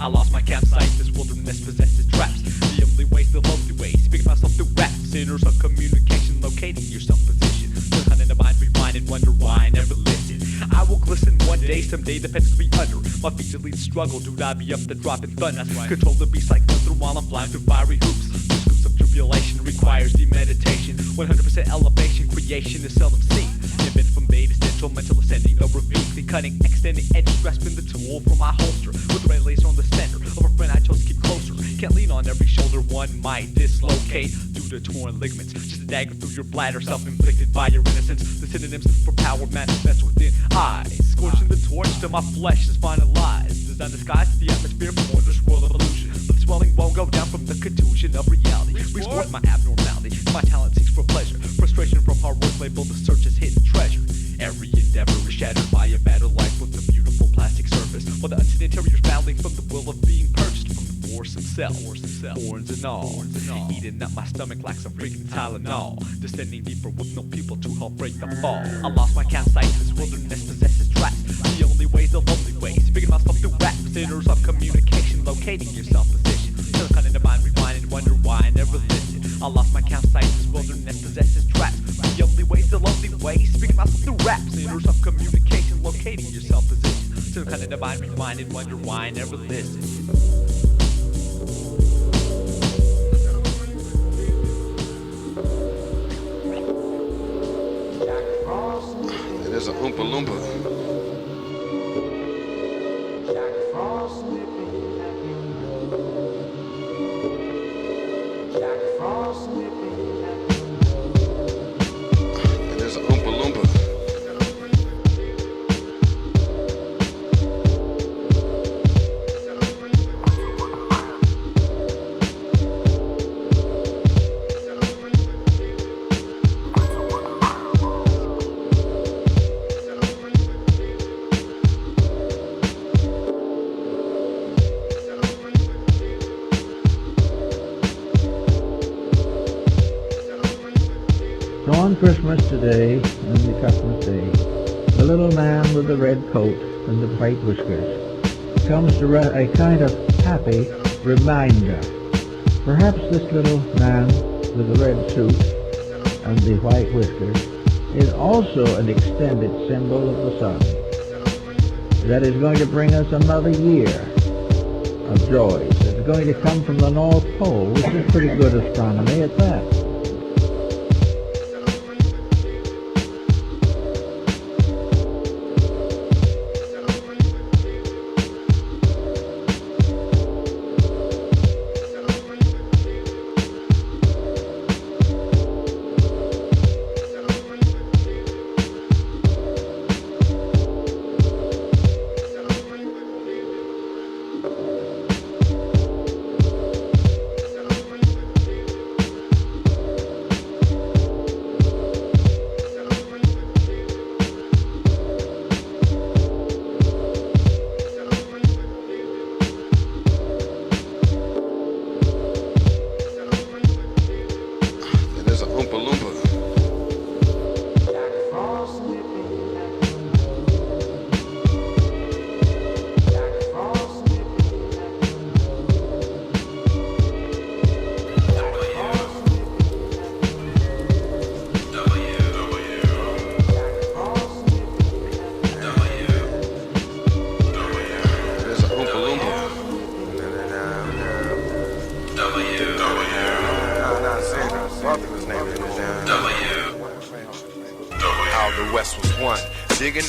S14: I lost my campsite, this wilderness possesses traps. The only way's the lonely way, speaking myself through rap. Sinners of communication, locating yourself position. The hunting of mind, rewind and wonder why I never listened. I will glisten one day, someday the pets be under. My features lead struggle, do not be up the dropping thunder. Control the beast like thunder while I'm flying through fiery hoops. The scoops of tribulation requires deep meditation. 100% elevation, creation is seldom seen. Invent from beta central, mental ascending, no review. The cutting, extending edges, grasping the tool from my holster. With the red lace on the center of a friend I chose to keep closer. Can't lean on every shoulder, one might dislocate due to torn ligaments. Just a dagger through your bladder, self-inflicted by your innocence. The synonyms for power manifest within eyes. Scorching the torch till my flesh is finalized. Design the skies, the atmosphere for the swirl of illusion. But the swelling won't go down from the contusion of reality. Restores my abnormality. My talent seeks for pleasure. Frustration from hard work labeled the search as hidden treasure. Every endeavor is shattered by a battle life with a beautiful plastic surface. While the unseen interior's bounding from the will of being purchased from the force himself. Horns and all. Eating up my stomach like some freaking Tylenol. Descending deeper with no people to help break the fall. I lost my campsite, this wilderness possesses traps. The only way's the lonely way. Speaking myself through rap. Sinners of communication, locating your self-position. Still cutting the mind, rewind and wonder why I never listened. I lost my campsite, this wilderness possesses traps. The only way's the lonely way. Speaking myself through rap. Sinners of communication, locating your self-position. Still cutting the mind, rewind and wonder why I never listened.
S23: There's a Oompa Loompa. There's a Oompa Loompa.
S12: On Christmas today, on the Christmas day, the little man with the red coat and the white whiskers comes to a kind of happy reminder. Perhaps this little man with the red suit and the white whiskers is also an extended symbol of the sun that is going to bring us another year of joys. It's going to come from the North Pole, which is pretty good astronomy at that.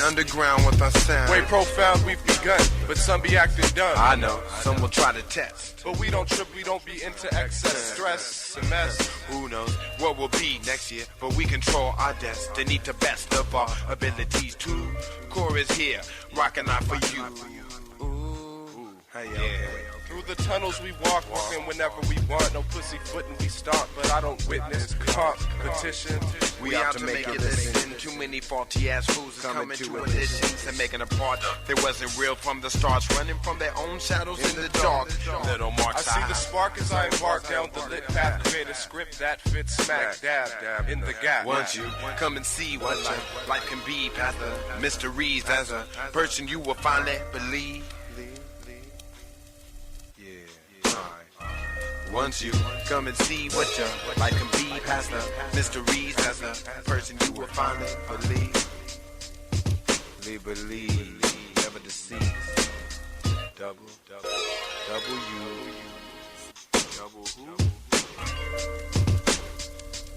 S8: Underground with our sound.
S9: Way profound we've begun, but some be acting dumb.
S8: I know, some will try to test.
S9: But we don't trip, we don't be into excess stress and mess.
S8: Who knows what will be next year, but we control our destiny to best of our abilities too. Core is here, rocking out for you. Ooh, hey, yeah.
S9: Through the tunnels we walking whenever we want. No pussyfooting we stomp, but I don't witness competition.
S8: We out to make it listen. Too many faulty ass fools is coming to additions and making a part that wasn't real from the start, running from their own shadows in the dark. Little marks
S9: I see the spark as I embark down the lit path, create a script that fits smack dab in the gap.
S8: Once you come and see what life can be, past the mysteries, as a person you will finally believe. Once you come and see what your life can be, past the mysteries, as a person you will finally believe. Believe, never deceive. Double you, double who?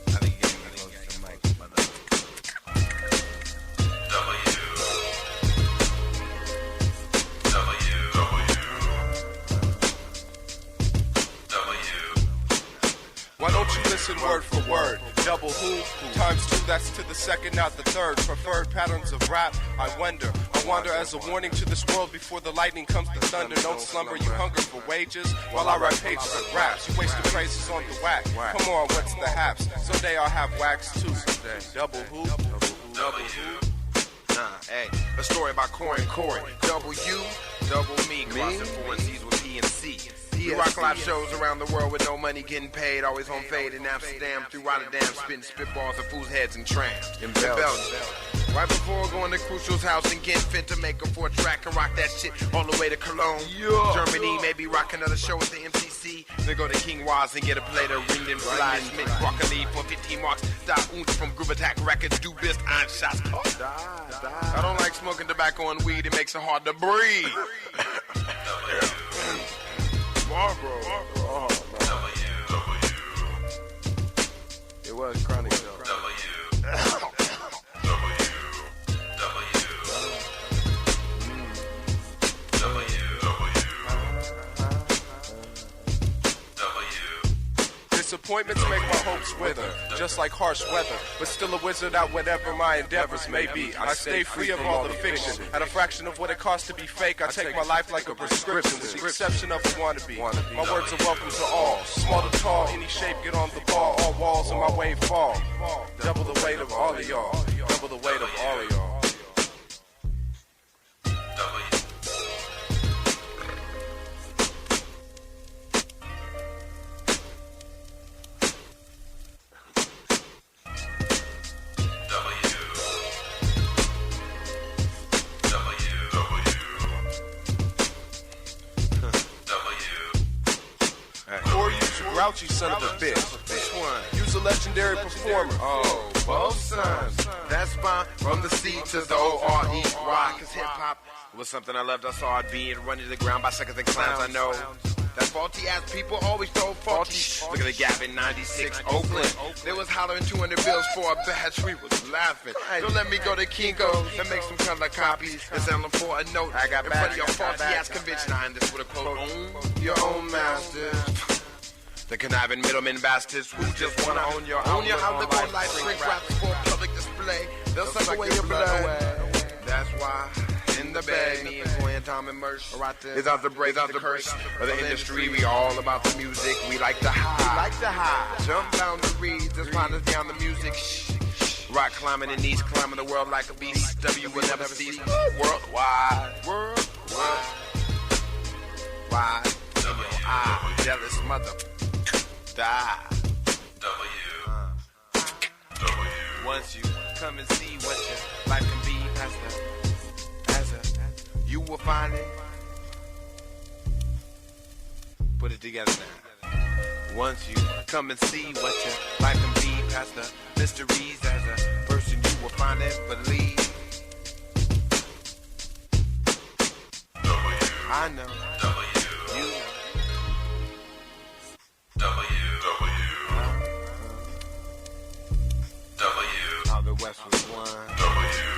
S8: I think you're getting close to the mic, mother.
S9: Why don't you listen word for word? Double who? Times two, that's to the second, not the third. Preferred patterns of rap, I wander as a warning to this world before the lightning comes the thunder. Don't slumber, you hunger for wages, while I write pages of raps. You wasting phrases on the whack. Come on, what's the haps? Someday I'll have wax too. Double who? Double who?
S8: Hey, a story about Corey and Corey. Double you, double me. Crossing foreign seas with P and C. We rock live shows around the world with no money getting paid. Always on fade in Amsterdam, through Rotterdam, spitting spitballs of fools' heads and trams. In Belgium. Right before going to Crucial's house and getting fit to make a 4-track and rock that shit all the way to Cologne. Germany, maybe rock another show at the MCC. Then go to King Waz and get a plate of ringed and flies. Mint broccoli for 15 marks. Da Unz from Groove Attack Records. Do best Einsatz. I don't like smoking tobacco and weed. It makes it hard to breathe. Marlboro. Oh, it was chronic though.
S9: Disappointments make my hopes wither, just like harsh weather, but still a wizard at whatever my endeavors may be. I stay free of all the fiction, at a fraction of what it costs to be fake. I take my life like a prescription, with the exception of a wannabe. My words are welcome to all, small to tall, any shape, get on the ball. All walls in my way fall, double the weight of all of y'all, double the weight of all of y'all.
S8: grouchy son of a bitch. Which one? You's a legendary performer. Oh, both sons. That's fine. From the C to the O-R-E. Why? Cause hip-hop was something I loved. I saw it being run to the ground by suckers and clowns. I know that faulty ass people always throw faulty. Look at the gap in 96, Oakland. They was hollering 200 bills for a batch. We was laughing. Don't let me go to Kinko's and make some color copies and sell them for a note. I got in front of your faulty ass convention. I end this with a quote. Own your own masters. The conniving middlemen bastards who just wanna own your house, live on life, shrink wraps for public display. They'll suck away your blood. That's why. In the bag, me and Toy and Tom and Mersh is out the break, out the curse of the industry. We all about the music. We like to high, jump down the reeds, just find us down the music. Rock climbing and knees climbing the world like a beast. W will never cease. Worldwide. Why? W-I, jealous mother. Die. W. Once you come and see what your life can be, you will find it. Put it together now. Once you come and see what your life can be, past the mysteries as a person, you will find it. Believe. I know. You know. How the West was won.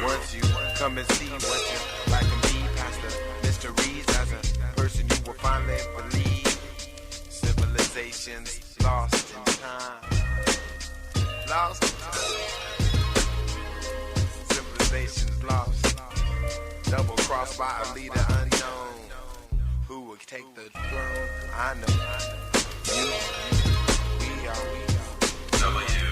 S8: Once you come and see what your life can be, past the mysteries as a person, you will finally believe. Civilizations lost in time. Lost in time. Civilizations lost. Double crossed by a leader unknown. Who will take the throne? I know. You, we are. W.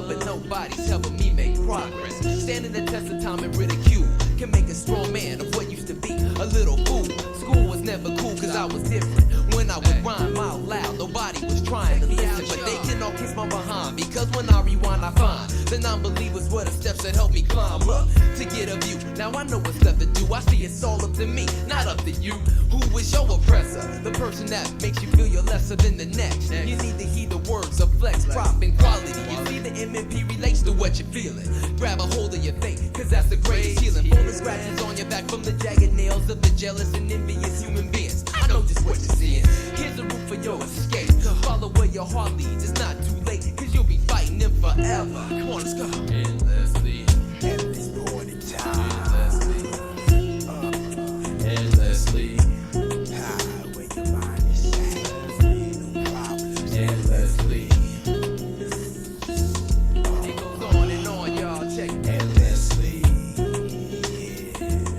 S4: But nobody's helping me make progress. Standing the test of time and ridicule can make a strong man of what used to be a little fool. School was never cool cause I was different. When I would rhyme out loud, nobody was trying to listen. But they can all kiss my behind, because when I rewind I find the non-believers were the steps that helped me climb up to get a view. Now I know what's left to do. I see it's all up to me, not up to you. Who is your oppressor? The person that makes you feel you're lesser than the next. You need to heed the words of flex, prop, and quality. You see the MMP relates to what you're feeling. Grab a hold of your faith, cause that's the greatest healing. Full of scratches on your back from the jagged nails of the jealous and envious human beings. I know just what you're seeing. Here's a route for your escape. Follow where your heart leads. It's not too late, cause you'll be fighting them forever. Come on, let's go. Endlessly. At this point in time. Endlessly. Endlessly. Where your mind is at. No problems. Endlessly. It goes on and on, y'all. Check it. Endlessly.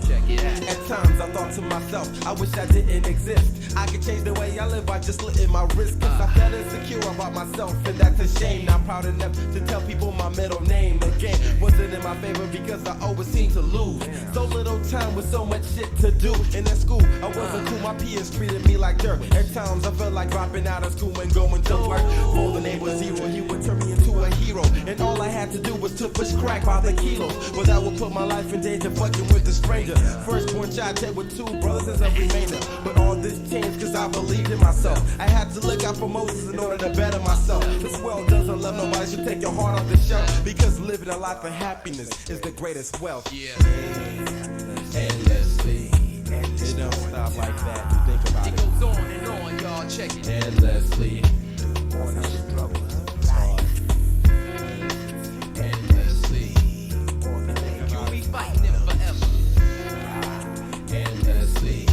S4: Check it out.
S6: At times I thought to myself, I wish I didn't exist. I could change the way I live by just slitting my wrist. Cause I felt insecure about myself, and that's a shame. Not proud enough to tell people my middle name. The game wasn't in my favor because I always seemed to lose. So little time with so much shit to do. And in school, I wasn't cool, my peers treated me like dirt. At times I felt like dropping out of school and going to work. For the name was zero, he would turn me into a hero. And all I had to do was to push crack by the kilos. But that would put my life in danger, fucking with a stranger. Firstborn child, dead with two brothers as a remainder. But all this changed cause I believed in myself. I had to look out for Moses in order to better myself. This world doesn't love nobody, should take your heart off the shelf. Because living a life of happiness is the greatest wealth. Yeah. Endlessly. It don't stop like that. You think about it.
S4: It goes on and on, y'all. Check it.
S6: Endlessly.
S4: Endlessly. You'll be fighting them forever.
S6: Endlessly.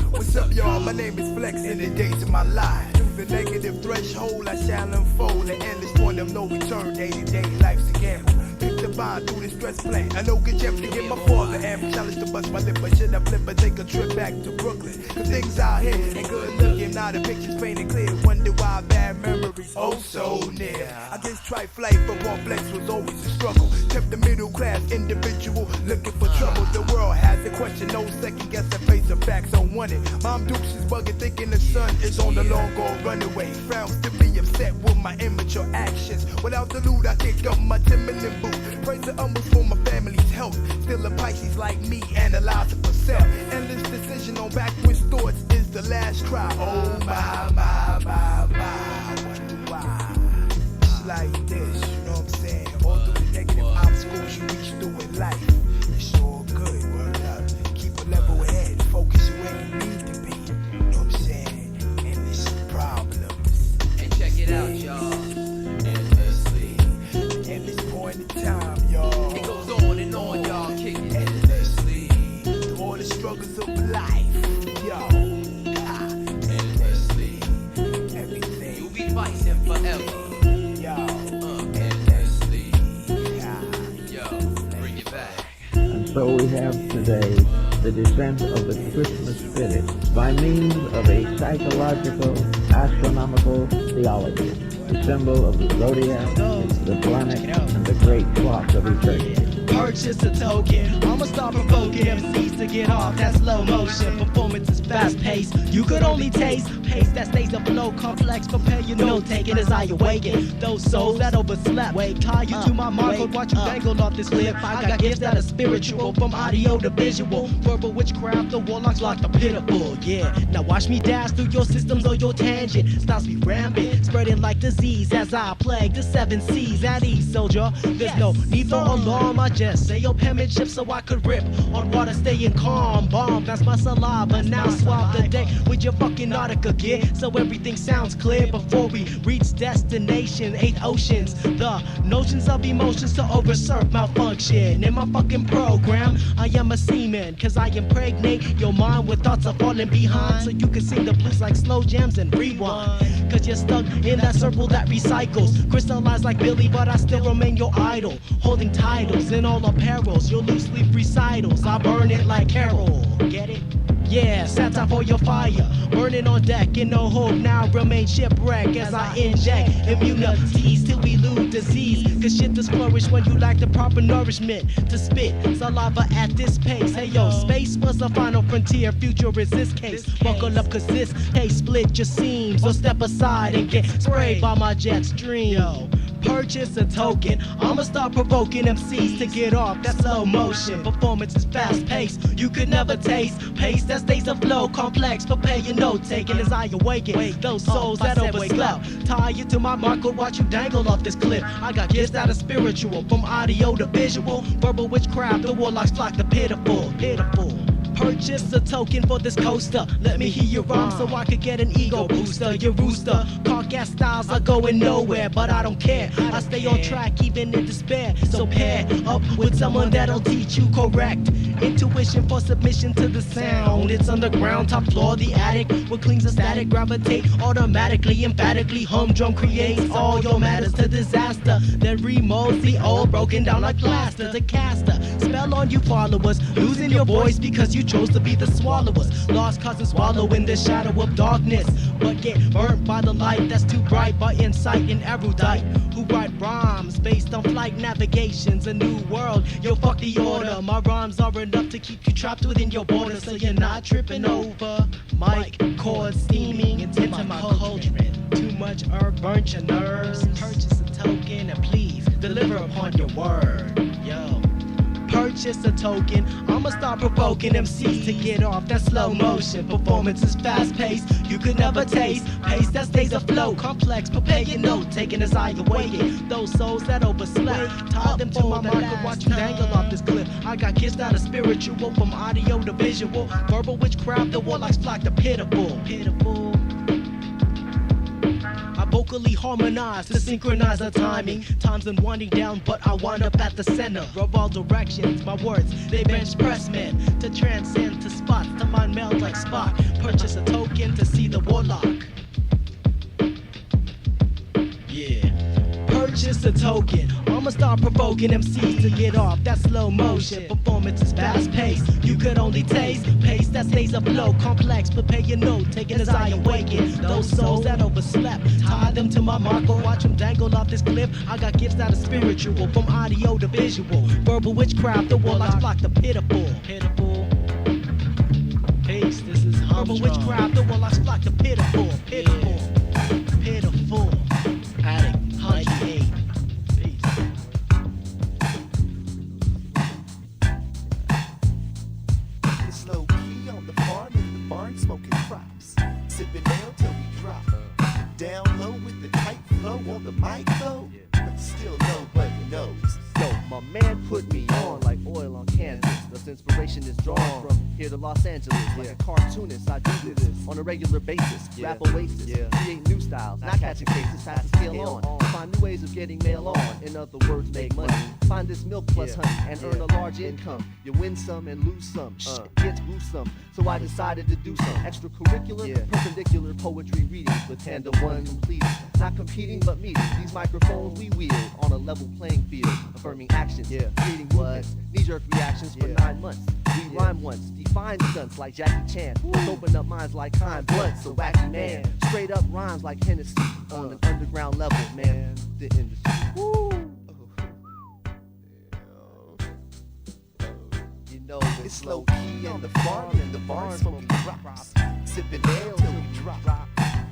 S7: What's up, y'all? My name is Flex, and the days of my life. Through the negative threshold, I shall unfold. The endless point of no return, day-to-day life's a gamble. Pick the bond through the stress plan. I know good chance to get my father amp. Challenge to bust my lip, but should I flip or take a trip back to Brooklyn? Cause things out here ain't good looking. Now the picture's painted clear. Wonder why bad memories oh so near. Against triflight from one flex was always a struggle. Kept the middle class individual looking for trouble. The world has a question, no second guess and face the facts unwanted. Mom Dukes is bugging, thinking the sun is on the long go runaway. Frowns to be upset with my immature actions. Without the loot, I kick up my Timberland boot. Praise the humbles for my family's health. Still a Pisces like me, analyzing for self. Endless decision on backwards thoughts is the last cry. Oh my, wonder why. It's like this, you know what I'm saying? All through the negative obstacles you reach through in life. It's all good, word up. Keep a level head, focus where you need to be. You know what I'm saying? Endless problems.
S4: And check it out, y'all.
S7: Endlessly. Endless point in time, y'all.
S4: It goes on and on, y'all. Kick it.
S7: Endlessly. Through all the struggles of life, yo. Endlessly. Everything.
S4: You'll be fighting forever.
S7: Yo. Endlessly.
S4: Yo, bring it back.
S12: And so we have today the descent of the Christmas spirit by means of a psychological, astronomical theology, the symbol of the zodiac, the planet, and the great clock of eternity.
S10: Purchase a token, I'ma start provoking MCs to get off that slow motion. Performance is fast paced, you could only taste pace that stays afloat. Complex, prepare your note taking as I awaken those souls that overslept. Tie you to my mark, watch you dangle off this cliff. I got gifts that are spiritual, from audio to visual. Verbal witchcraft, the warlocks like the pitiful. Yeah, now watch me dash through your systems or your tangent. Stops me rampant, spreading like disease as I plague the 7 seas at ease, soldier. There's no need for alarm, I just say your penmanship so I could rip on water, staying calm. Bomb, that's my saliva. Now swab the day with your fucking Nautica gear, so everything sounds clear before we reach destination. 8 oceans, the notions of emotions to oversurf malfunction. In my fucking program, I am a seaman, cause I impregnate your mind with thoughts of falling behind, so you can sing the blues like slow jams and rewind. Cause you're stuck in that circle that recycles, crystallized like Billy, but I still remain your idol, holding titles in all apparels, your loose leaf recitals. I burn it like Carol, get it? Yeah, satire for your fire, burning on deck in no hope, now remain shipwreck as I inject immunities till we lose disease. Cause shit does flourish when you lack the proper nourishment to spit saliva at this pace. Hey yo, space was the final frontier, future is this case. Buckle up cause this case split your seams, or step aside and get sprayed by my jet stream. Yo, purchase a token, I'ma start provoking MCs to get off that slow motion. Performance is fast paced, you could never taste pace that stays afloat. Complex, prepare your note taking as I awaken those souls that overslept. Tie you to my mark, or watch you dangle off this cliff. I got gifts that are spiritual, from audio to visual. Verbal witchcraft, the warlocks flock the pitiful. Purchase a token for this coaster. Let me hear your rhyme so I could get an ego booster. Your rooster, carcass styles are going nowhere, but I don't care. I stay on track even in despair. So pair up with someone that'll teach you correct intuition for submission to the sound. It's underground, top floor, the attic, what cleans the static, gravitate automatically, emphatically. Humdrum creates all your matters to disaster. Then remolds the old, broken down like plaster. The caster spell on you followers, losing your voice because you chose to be the swallowers. Lost cause and swallow in the shadow of darkness, but get burnt by the light that's too bright. By insight and erudite who write rhymes based on flight navigations. A new world, yo, fuck the order. My rhymes are enough to keep you trapped within your borders, so you're not tripping over. Mic chords steaming into my cauldron. Too much herb burnt your nerves. Purchase a token and please deliver upon your word. Yo, purchase a token, I'ma start provoking MCs to get off that slow motion. Performance is fast paced, you could never taste pace that stays afloat. Complex, prepare your note taking as I awaken those souls that overslept. Tie them to my mark and watch you dangle off this cliff. I got gifts that are spiritual, from audio to visual. Verbal witchcraft, the warlocks flock the pitiful. I vocally harmonize to synchronize the timing. Time's been winding down, but I wind up at the center of all directions. My words, they bench press men to transcend to spots, to mind meld like Spot. Purchase a token to see the warlock. Yeah. just a token. I'ma start provoking MCs to get off that slow motion. Performance is fast paced. You could only taste pace that stays afloat. Complex, prepare your note. Taking as I awaken those souls that overslept. Tie them to my mark or watch them dangle off this cliff. I got gifts that are spiritual, from audio to visual. Verbal witchcraft, the warlocks block the pitiful. Pitiful. Peace, this is Verbal witchcraft, the warlocks block the pitiful. Pitiful. Pitiful. Addict, 98.
S13: It's low key on the farm in the barn smoking crops. Sipping ale till we drop. Down low with the tight flow on the mic though. But still nobody knows.
S15: Yo, my man put me on like oil on canvas. Thus inspiration is drawn from here to Los Angeles. Like a cartoonist, I do this on a regular basis. Rap oasis, create new styles, not catching cases, pass the scale on. Find new ways of getting mail on. In other words, make money. Find this milk plus honey and earn a large income. You win some and lose some. Shit gets gruesome, so I decided to do some extracurricular, perpendicular poetry readings with 10 to 1 completed. Not competing but meeting. These microphones we wield on a level playing field. Affirming actions, creating movements, knee-jerk reactions for 9 months. We rhyme once, define stunts like Jackie Chan. Let's open up minds like kind blunts, a wacky man. Straight up rhymes like Hennessy on an underground level, man. The industry. Woo. You know
S13: it's low key on the farm in the barn smoking crops. Sipping ale till we drop.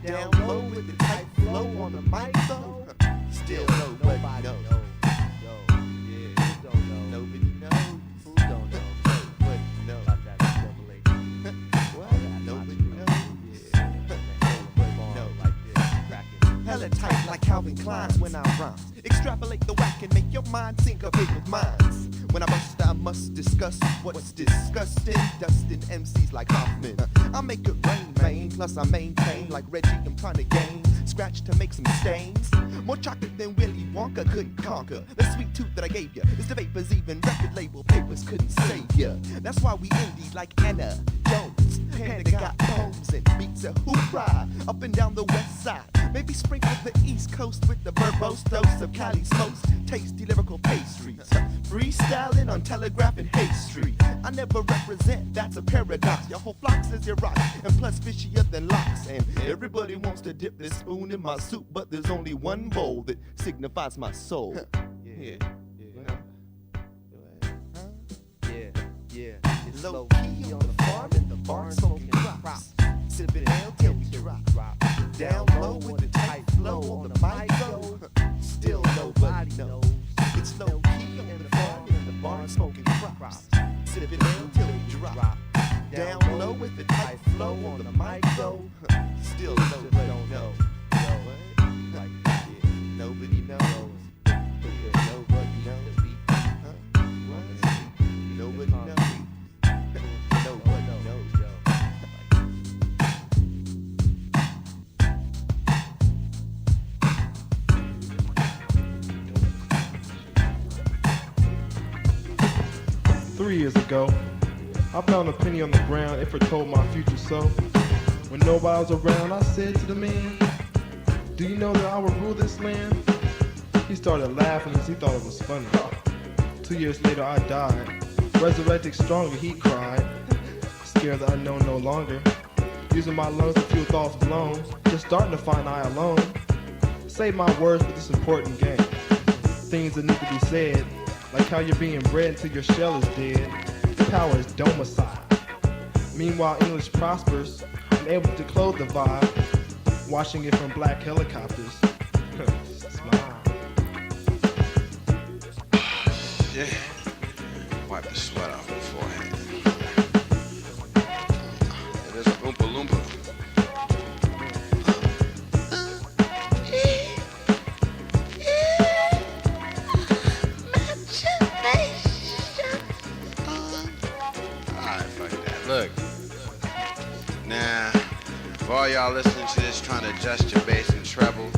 S13: Down low with the tight flow on the mic though. Still nobody knows. Hella tight like Calvin Klein's when I rhyme. Extrapolate the whack and make your mind syncopate with mines. When I bust, I must discuss what's disgusting. Dustin MCs like Hoffman. I make it rain, man. Plus I maintain like Reggie. I'm trying to gain. Scratch to make some stains. More chocolate than Willy Wonka couldn't conquer. The sweet tooth that I gave you is the vapors even record label papers couldn't save ya. That's why we indie like Anna Jones. Panda got poems and beats a hoorah up and down the west side. Maybe sprinkle the east coast with the verbose dose of Cali's most tasty lyrical pastries. Freestyling on Telegraph and Hay Street. I never represent, that's a paradox. Your whole flock says you're rock, and plus fishier than locks. And everybody wants to dip this spoon in my soup, but there's only one bowl that signifies my soul. It's low key on the farm in the barn smoking crops. Sipping ale till we drop. Down low with the tight flow on the mic though. Still nobody knows. It's low key on the farm in the barn smoking crops. Sipping ale till we drop. Down low with the tight flow on the mic though. Still nobody knows. Nobody knows. Nobody knows. Nobody knows.
S5: Years ago, I found a penny on the ground. It foretold my future. So, when nobody was around, I said to the man, "Do you know that I will rule this land?" He started laughing as he thought it was funny. 2 years later, I died. Resurrected stronger, he cried. Scared the unknown no longer. Using my lungs to fuel thoughts blown. Just starting to find I alone. Save my words for this important game. Things that need to be said. Like how you're being bred until your shell is dead. Power is domicile. Meanwhile, English prospers and able to clothe the vibe, watching it from black helicopters. Smile.
S23: Yeah. Wipe the sweat off my forehead. It is a Oompa Loompa. Look, now, for all y'all listening to this, trying to adjust your bass and treble,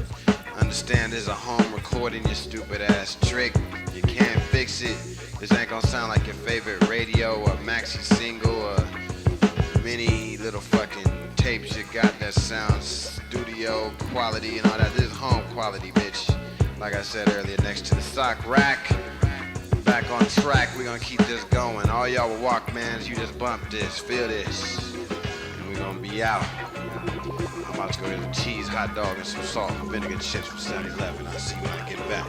S23: understand this is a home recording, you stupid ass trick. You can't fix it. This ain't gonna sound like your favorite radio or maxi single or many little fucking tapes you got that sounds studio quality and all that. This is home quality, bitch. Like I said earlier, next to the sock rack. Back on track, we're gonna keep this going. All y'all with Walkmans, you just bump this, feel this. And we're gonna be out. I'm about to go get some cheese, hot dog, and some salt and vinegar chips from 7-Eleven. I'll see you when I get back.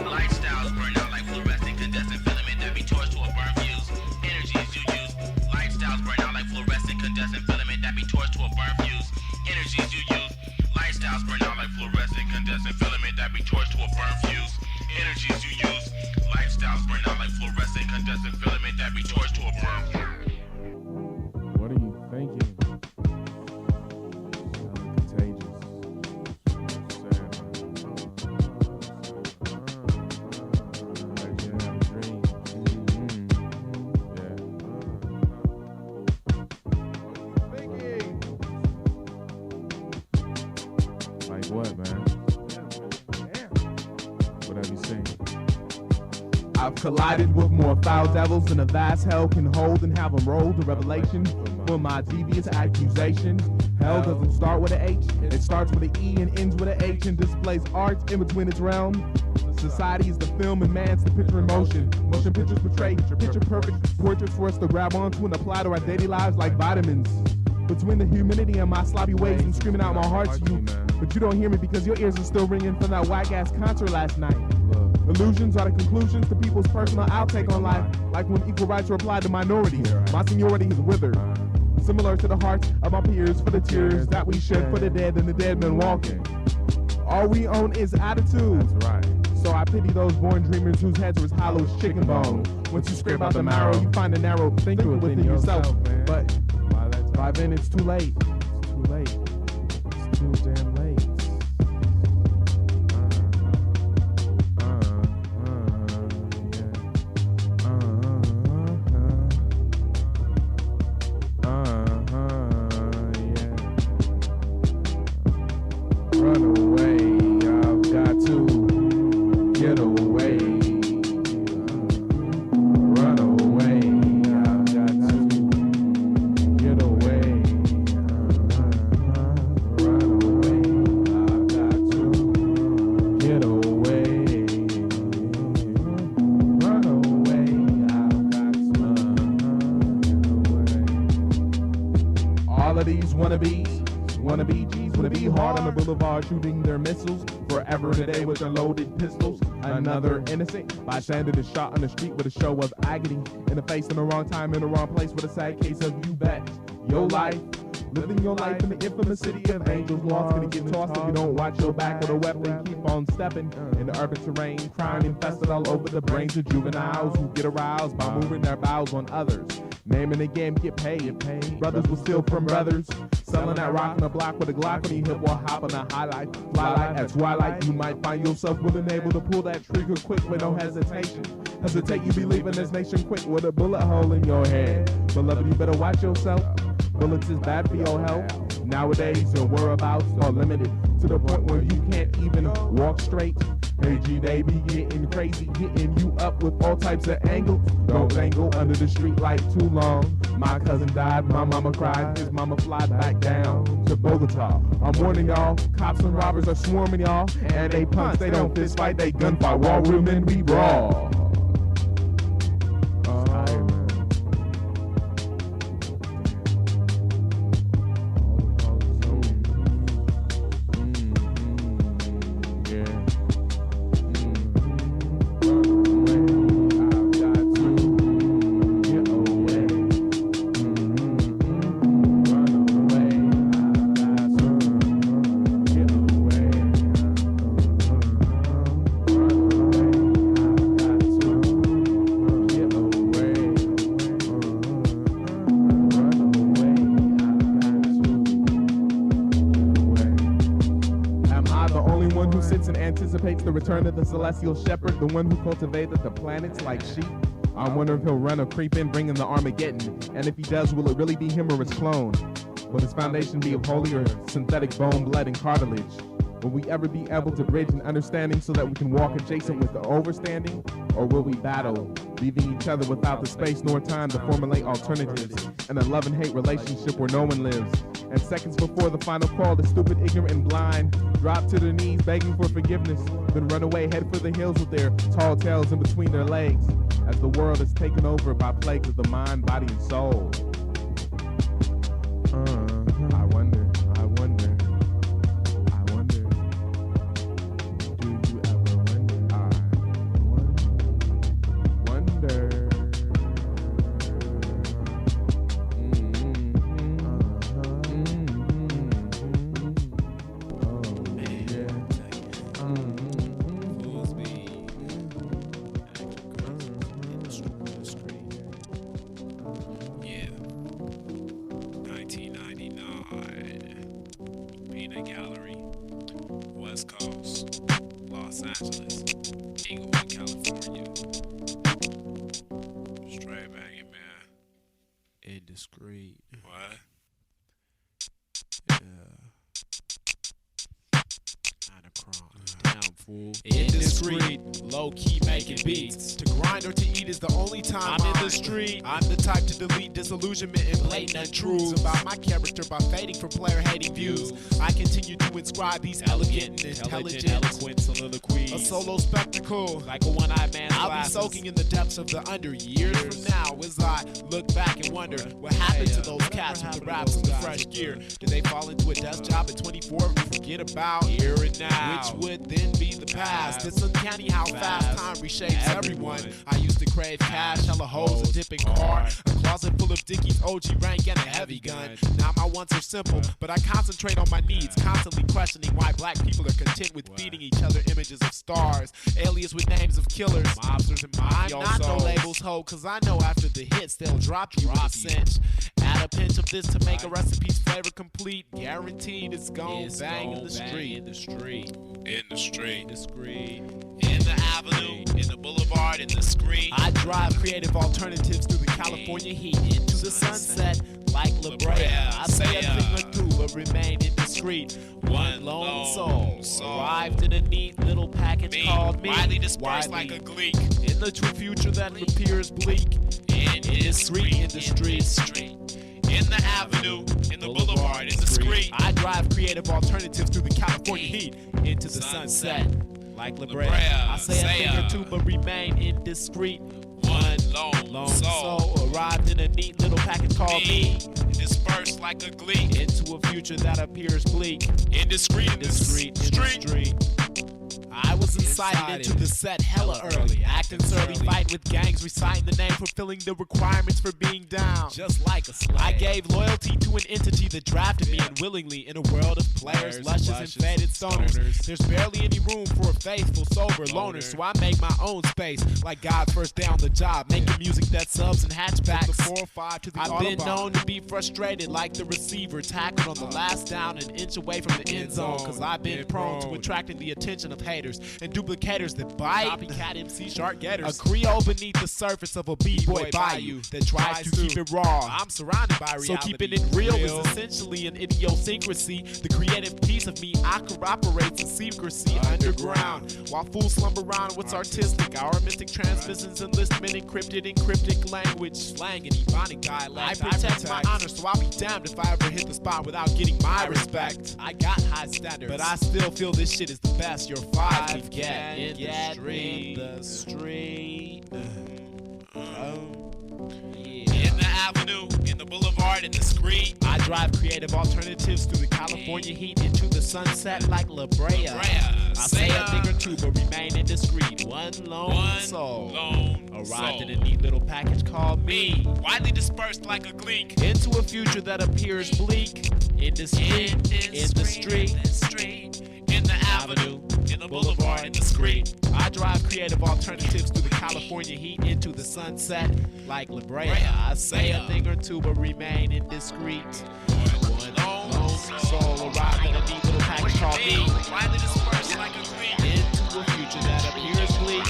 S2: Lifestyles burn out like fluorescent condensing filament that be torched to a burn fuse. Energies you use. Lifestyles burn out like fluorescent condensing filament that be torched to a burn fuse. Energies you use. Lifestyles burn out like fluorescent condensing filament that be torched to a burn fuse. Energies you use. Lifestyles burn out like fluorescent condensing filament that be torched to a burn fuse.
S3: What are you thinking? Contagious. Like what, man? What have you seen?
S16: I've collided with more foul devils than a vast hell can hold and have them roll to revelation for my devious accusation. Hell doesn't start with an H, it starts with an E and ends with an H and displays art in between its realm. Society is the film and man's the picture in motion. Motion pictures portray picture perfect portraits for us to grab onto and apply to our daily lives like vitamins. Between the humidity and my sloppy ways and screaming out my heart to you, but you don't hear me because your ears are still ringing from that whack-ass concert last night. Illusions are the conclusions to people's personal outtake on life, like when equal rights are applied to minorities. My seniority is withered, similar to the hearts of my peers for the tears that we shed for the dead and the dead men walking. All we own is attitude. That's right. So I pity those born dreamers whose heads are as hollow as chicken bone. Once you scrape out the marrow, you find a narrow thinker within yourself. But by then it's too late. It's too late. It's too damn late. Run away, I've got to get away. Run away, I've got to get away. Run away, I've got to get away. Run away, I've got to get away. All of these wannabes, wannabe G's, wanna be hard on the boulevard shooting their missiles forever today with their loaded pistols. Another innocent bystander is shot on the street with a show of agony in the face in the wrong time in the wrong place with a sad case of you bet your life. Living your life in the infamous city of angels, lost gonna get tossed if you don't watch your back with a weapon. Keep on stepping in the urban terrain, crime infested all over the brains of juveniles who get aroused by moving their bowels on others. Naming the game, get paid. Brothers will steal from brothers. Selling that rock on the block with a Glock when he hit will hop on a highlight. Fly at twilight, you might find yourself willing able to pull that trigger quick with no hesitation. Hesitate, you be leaving this nation quick with a bullet hole in your head. Beloved, you better watch yourself. Bullets is bad for your health. Nowadays, your whereabouts are limited to the point where you can't even walk straight. Hey G, they be getting crazy, hitting you up with all types of angles. Don't dangle under the street light too long. My cousin died, my mama cried, his mama flied back down to Bogota. I'm warning y'all, cops and robbers are swarming y'all, and they punch, they don't fist fight, they gunfight. While real men be raw. The return of the celestial shepherd, the one who cultivated the planets like sheep. I wonder if he'll run or creep in, bringing the Armageddon. And if he does, will it really be him or his clone? Will his foundation be of holy or synthetic bone, blood, and cartilage? Will we ever be able to bridge an understanding so that we can walk adjacent with the overstanding? Or will we battle, leaving each other without the space nor time to formulate alternatives in a love and hate relationship where no one lives? And seconds before the final call, the stupid, ignorant, and blind drop to their knees begging for forgiveness, then run away, head for the hills with their tall tails in between their legs, as the world is taken over by plagues of the mind, body, and soul. I wonder. Do you ever wonder? I wonder.
S1: Indiscreet.
S11: What?
S1: Yeah. Down, fool. Indiscreet, low key making beats. To grind or to eat is the only time I'm in the street. I'm the type to delete disillusionment and blatant untruths about my character by fading from player hating views. I continue to inscribe these elegant and intelligent, eloquent soliloquies. A solo spectacle, like a one-eyed man's I'll be soaking in the depths of the under years from now as I look back and wonder what happened to those cats with the raps and the fresh gear. Did they fall into a desk job at 24 and forget about here and now? Which would then be the past. It's uncanny how fast time reshapes everyone. I used to crave cash, hella hoes, a dipping car, a closet full of Dickies, OG rank, and a heavy gun. Now my wants are simple, but I concentrate on my needs, constantly questioning why black people are content with feeding each other images of stars, alias with names of killers, mobsters, and mafiosos. I'm not no labels hoe, cause I know after the hits they'll drop you in a cinch. Add a pinch of this to make a recipe's flavor complete. Guaranteed it's gon' bang in the street. In the street.
S11: In the street.
S1: Discreet.
S11: In the avenue. In the boulevard. In the screen.
S1: I drive creative alternatives through the California heat into the sunset like La Brea. I say a thing or two but remain indiscreet. One lone soul arrived in a neat little package called me.
S11: Widely dispersed like a gleek.
S1: In the true future that appears bleak. Indiscreet in the street.
S11: In the avenue, in the boulevard, in the street.
S1: I drive creative alternatives through the California heat into the sunset like La Brea. I say a thing or two but remain indiscreet.
S11: One lone soul
S1: arrived in a neat little package called me.
S11: Dispersed like a gleek
S1: into a future that appears bleak.
S11: Indiscreet in the street.
S1: I was incited into the set hella early, acting surly, fighting with gangs, reciting the name, fulfilling the requirements for being down. Just like a slave. I gave loyalty to an entity that drafted me unwillingly in a world of players, luscious and faded stoners. There's barely any room for a faithful, sober loner, so I make my own space, like God's first day on the job, making music that subs and hatchbacks. From the 405 to the I've Autobahn. Been known to be frustrated like the receiver, tackled on the last down, an inch away from the end zone, cause I've been prone to attracting the attention of haters and duplicators that bite. Copycat MC shark getters. A Creole beneath the surface of a b-boy bayou that tries to keep it raw. I'm surrounded by reality. So keeping it real is essentially an idiosyncrasy. The creative piece of me operates in secrecy underground. While fools slumber around what's artistic, our mystic transmissions enlistment encrypted in cryptic language, slang and ebonic dialect. I protect my honor, so I'll be damned if I ever hit the spot without getting my respect. I got high standards, but I still feel this shit is the best. You're five can get in the street.
S11: In the avenue, in the boulevard, in the street.
S1: I drive creative alternatives through the California heat into the sunset like La Brea. I say a thing or two but remain indiscreet. One lone soul arrived in a neat little package called me.
S11: Widely dispersed like a gleek
S1: into a future that appears bleak. In the street, in the street,
S11: in the avenue, in the boulevard, in the street.
S1: I drive creative alternatives through the California heat into the sunset like La Brea. I say a thing or two but remain indiscreet. One lone soul arrived in a neat little package called me.
S11: Widely dispersed like a gleek
S1: into a future that appears bleak.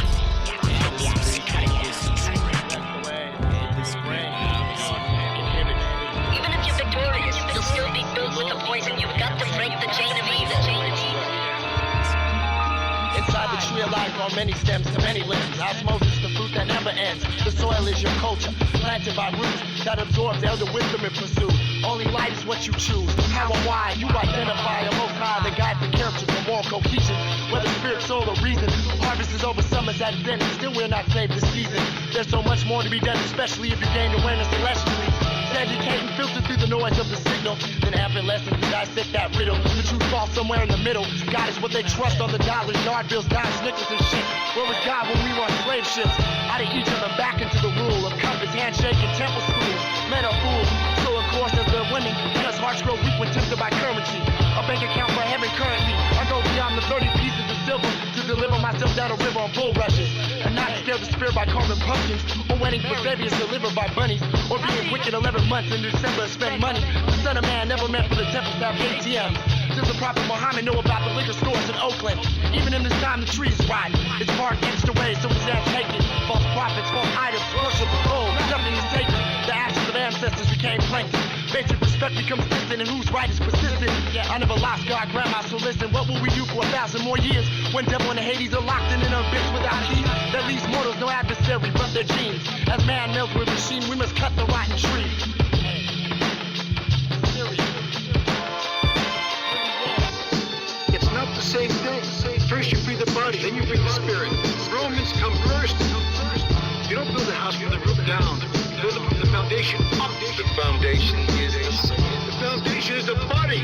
S17: Even if you're victorious, you'll still be filled with the poison. You've got to break the chain of evil. Inside the tree of life are many stems to many limbs. Osmosis, the fruit that never ends. The soil is your culture, planted by roots that absorb the elder wisdom and pursue. Only light is what you choose. How or why you identify a most high that guides the character for moral cohesion. Whether spirit, soul, or reason, harvest is over, summer's at its end, and still we're not saved this season. There's so much more to be done, especially if you gain awareness celestially. Educate and filter through the noise of the signal, then having lessons to dissect that riddle. The truth falls somewhere in the middle. God is what they trust on the dollars, yard bills, dimes, nickels, and shit. Where was God when we were on slave ships? Out of Egypt and back into the rule of compass, handshake, and temple schools. Men are fools, so of course as the women, because hearts grow weak when tempted by currency. A bank account for heaven currently. I go beyond the 30 pieces of silver to deliver myself down a river on bull rushes. And not scare the spirit by carving pumpkins, or waiting for babies delivered by bunnies, or being wicked 11 months in December and spend money. The son of man never meant for the temple to have ATMs. Does the prophet Muhammad know about the liquor stores in Oakland? Even in this time the trees rot. It's bark inch away, so we can't take it. False prophets, false idols, worship of gold. Nothing is sacred. The ashes of ancestors became plankton. Basic respect becomes distant, and whose right is persistent. I never lost God, grandma, so listen. What will we do for 1,000 more years when devil and Hades are locked in an abyss without heat? That leaves mortals no adversary but their genes. As man melts with machine, we must cut the rotten tree.
S18: It's not the same thing. First you free the body, then you free the spirit. Romans come first. You don't build a house from the roof down. Build it from the foundation up. The foundation is the soul. The foundation is the body.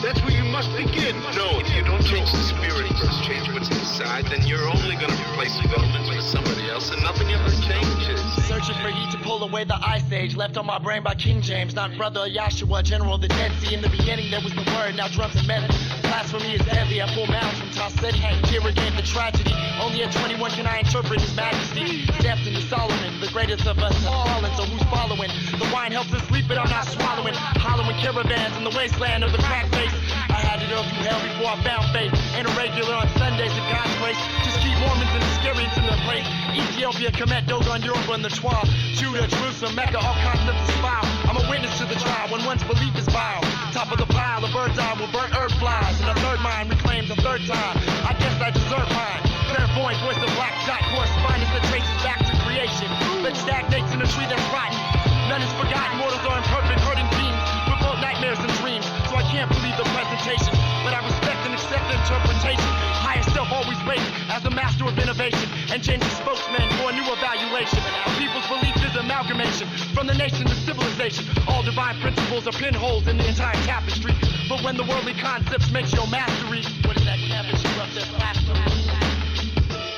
S18: That's where you must begin. No, if you don't change the spirit first, change what's inside, then you're only going to replace the elements with somebody else, and nothing ever changes.
S17: Searching for heat to pull away the ice age left on my brain by King James, not brother Yahshua, general of the Dead Sea. In the beginning there was the word, now drums and medicine. Blasphemy is deadly at full mounds from Toss City. Here again the tragedy. Only at 21 can I interpret his majesty. Steps into Solomon, the greatest of us all, and so who's following? The wine helps us sleep, but I'm not swallowing. Hollowing caravans in the wasteland of the crack face. I had it up through hell before I found faith. Ain't a regular on Sundays in God's grace. Just keep Mormons and the Syrians in their place. Ethiopia, Kemet, Dogon, Europe, and the Twa. Judah, Jerusalem, Mecca, all concepts is foul. I'm a witness to the trial when one's belief is vile. Top of the pile, a bird's eye will burn earth flies. And a third mind reclaims a third time. I guess I deserve mine. Clairvoyant voice of black dot correspondence that traces back to creation. That stagnates in a tree that's rotten. None is forgotten, mortals are imperfect, hurting beings with both nightmares and dreams. So I can't believe the presentation, but I respect and accept the interpretation. Higher self always waits as a master of innovation and change the spokesman for a new evaluation. A people's belief is amalgamation from the nation to civilization. All divine principles are pinholes in the entire tapestry. But when the worldly concepts makes your mastery, what is that canvas you up there plastering?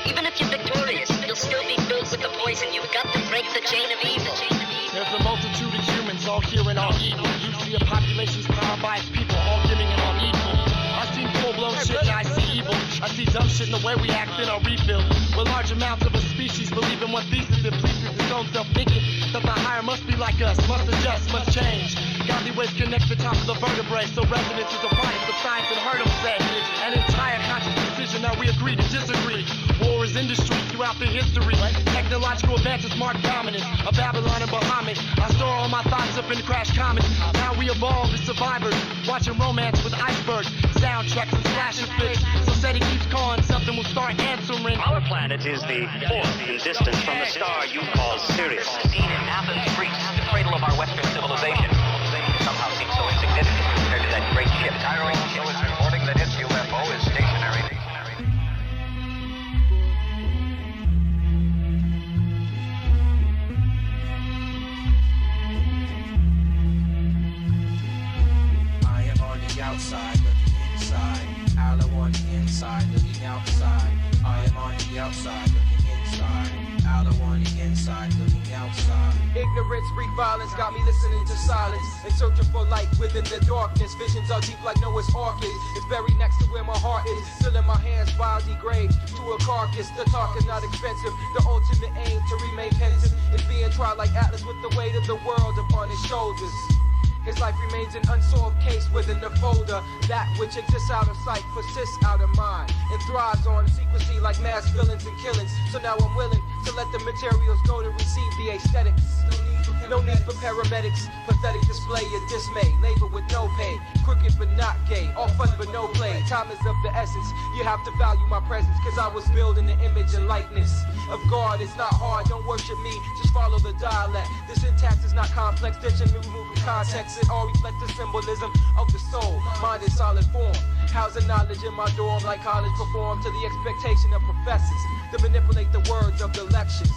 S19: Even if you're victorious, you'll still be filled with the poison. You've got to break the chain of evil.
S17: There's a multitude of humans, all here and all evil. You see a population's powered by its people, all giving and all equal. I see full-blown shit and I see evil. I see dumb shit in the way we act in our refill. Where large amounts of a species believe in one thesis that pleases its own self-thinking. That the higher must be like us, must adjust, must change. Godly ways connect the top of the vertebrae, so resonance is a product of science and heard 'em say. An entire conscious decision that we agree to disagree. War is industry throughout the history. Technological advances mark dominance of Babylon and Bahamut. I store all my thoughts up in Crash Commons. Now we evolve as survivors, watching romance with icebergs, soundtracks and slasher flicks. So said he keeps calling, something will start answering.
S24: Our planet is the fourth in distance from the star you call Sirius.
S19: Seen in Athens, Greece, the cradle of our Western civilization. Somehow seems so insignificant compared to that great ship.
S24: Tyrone Hill is reporting that its UFO is stationary.
S25: I am on the outside, looking inside. Allo on the inside, looking outside. I am on the outside, looking inside. Allo on the inside, looking outside.
S26: Ignorance, free violence got me listening to silence and searching for light within the darkness. Visions are deep like Noah's Ark is. It's buried next to where my heart is. Still in my hands, biodegrade to a carcass. The talk is not expensive. The ultimate aim to remain pensive is being tried like Atlas with the weight of the world upon his shoulders. His life remains an unsolved case within the folder. That which exists out of sight persists out of mind and thrives on secrecy like mass villains and killings. So now I'm willing to let the materials go to receive the aesthetics. No need No need for paramedics, pathetic display of dismay. Labor with no pay, crooked but not gay. All fun but no play, time is of the essence. You have to value my presence, cause I was building the image and likeness of God. It's not hard, don't worship me, just follow the dialect. The syntax is not complex, tension removing context. It all reflects the symbolism of the soul. Mind is solid form. How's the knowledge in my dorm like college perform to the expectation of professors to manipulate the words of the lectures.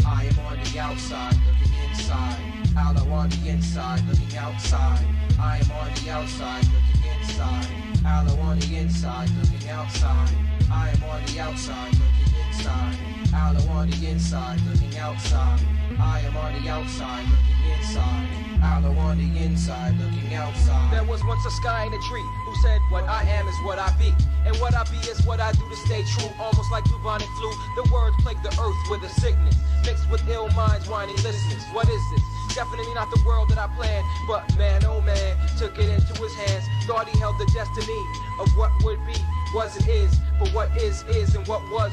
S26: I am on the outside, looking inside. Altho on the inside, looking outside. I am on the outside, looking inside. Altho on the inside, looking outside. I am on the outside, looking inside. Altho on the inside, looking outside. I am on the outside, looking inside. Altho on the inside, looking outside. There was once a sky in a tree who said, what I am is what I be. And what I be is what I do to stay true. Almost like bubonic flu, the words plague the earth with a sickness. Mixed with ill minds, whining listeners. What is this? Definitely not the world that I planned. But man, oh man, took it into his hands. Thought he held the destiny of what would be. Wasn't is, but what is, and what was,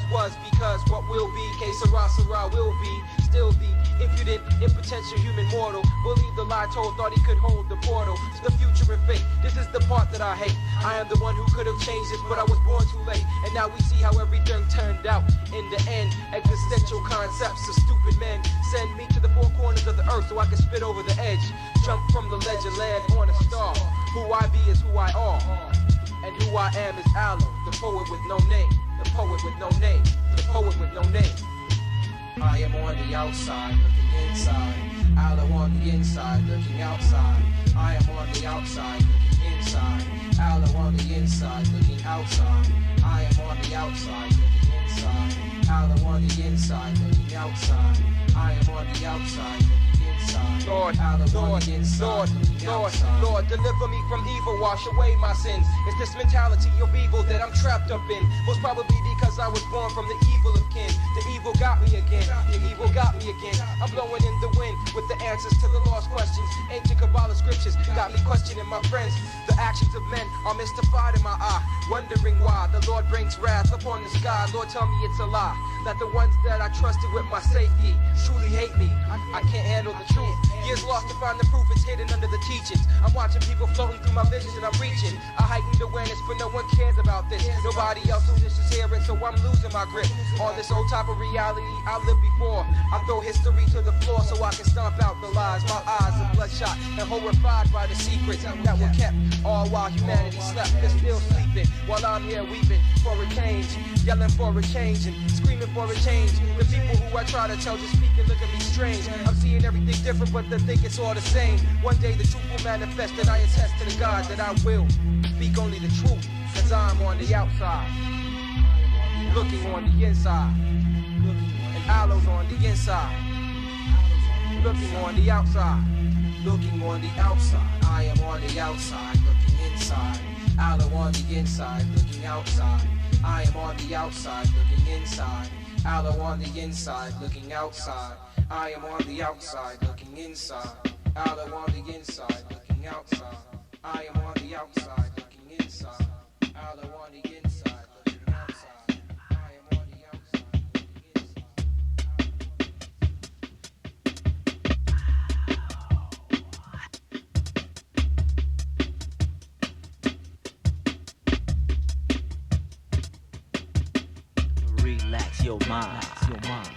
S26: because what will be, que sera, sera, will be, still be, impudent, impotential human mortal, believed the lie told, thought he could hold the portal to the future and fate. This is the part that I hate. I am the one who could have changed this, but I was born too late, and now we see how everything turned out. In the end, existential concepts of stupid men send me to the four corners of the earth so I can spit over the edge, jump from the ledge and land on a star. Who I be is who I are. And who I am is Altho, the poet with no name, the poet with no name, the poet with no name. I am on the outside, looking inside. Altho on the inside, looking outside. I am on the outside, looking inside. Altho on the inside, looking outside. I am on the outside, looking inside. Altho on the inside, looking outside. I am on the outside, looking inside. Lord, Lord, deliver me from evil, wash away my sins. It's this mentality of evil that I'm trapped up in. Most probably because I was born from the evil of kin. The evil got me again, the evil got me again. I'm blowing in the wind with the answers to the lost questions. Ancient Kabbalah scriptures got me questioning my friends. The actions of men are mystified in my eye, wondering why the Lord brings wrath upon the sky. Lord, tell me it's a lie, that the ones that I trusted with my safety truly hate me. I can't handle the truth. Years lost to find the proof, it's hidden under the teachings. I'm watching people floating through my visions and I'm reaching a heightened awareness, but no one cares about this. Nobody else who's just hearing, so I'm losing my grip on this old type of reality I lived before. I throw history to the floor so I can stomp out the lies. My eyes are bloodshot and horrified by the secrets that were kept, all while humanity slept. They're still sleeping while I'm here weeping for a change, yelling for a change and screaming for a change. The people who I try to tell just speak and look at me strange. I'm seeing everything different, but they think it's all the same. One day the truth will manifest, and I attest to the God that I will speak only the truth, cause I'm on the outside, looking on the inside, and Altho's on the inside, looking on the outside, looking on the outside. I am on the outside, looking inside. Altho on the inside, looking outside. I am on the outside, looking inside. Altho on the inside, looking outside. I am on the outside, looking inside. Altho on the inside, looking outside. I am on the outside, looking inside. Altho on the inside, looking outside. I am on the outside,
S8: looking inside. Relax your mind.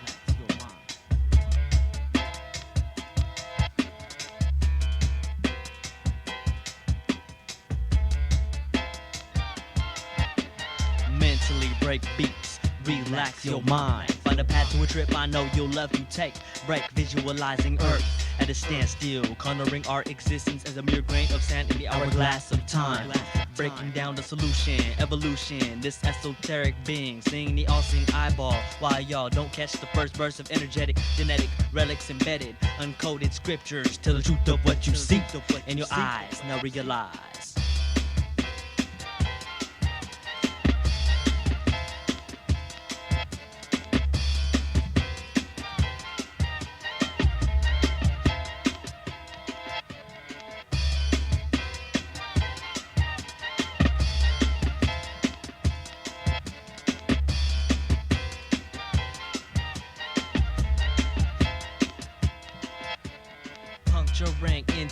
S8: Mentally break beats, relax your mind. Find a path to a trip I know you'll love to take. Break visualizing Earth at a standstill, cornering our existence as a mere grain of sand in the hourglass of time. Breaking down the solution, evolution, this esoteric being, seeing the all-seeing eyeball. While y'all don't catch the first burst of energetic, genetic relics embedded, uncoded scriptures, tell the truth of what you see in your eyes. Now realize.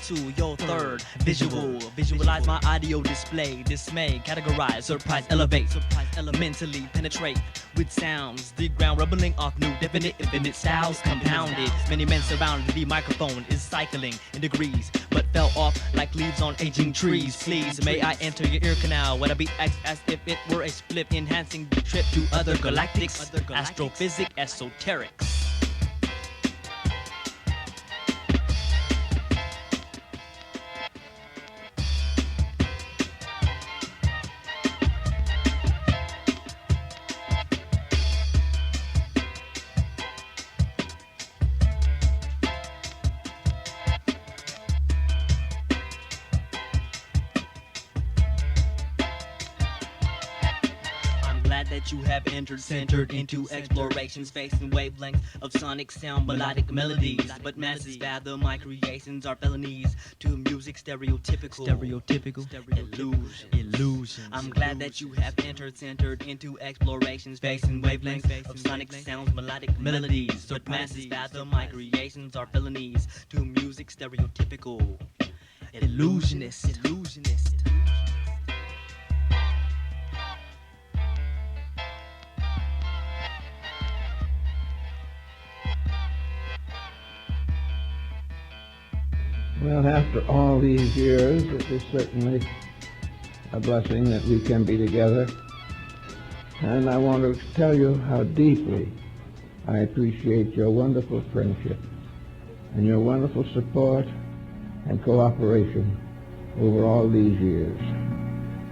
S8: to your third visual. Visualize my audio display. Dismay, categorize, surprise, elevate. Mentally penetrate with sounds. The ground rumbling off new definite infinite styles compounded. Many men surround the microphone is cycling in degrees, but fell off like leaves on aging trees. Please, may I enter your ear canal? What I be X as if it were a split, enhancing the trip to other galactics, astrophysic, esoterics. That you have entered, centered into exploration, space and wavelengths of sonic sound, melodic melodies. But masses fathom my creations are felonies to music, stereotypical illusion. I'm glad that you have entered, centered into exploration, space and wavelengths of sonic sounds, melodic melodies. But masses fathom my creations are felonies to music, stereotypical illusionist.
S12: Well, after all these years, it is certainly a blessing that we can be together. And I want to tell you how deeply I appreciate your wonderful friendship and your wonderful support and cooperation over all these years.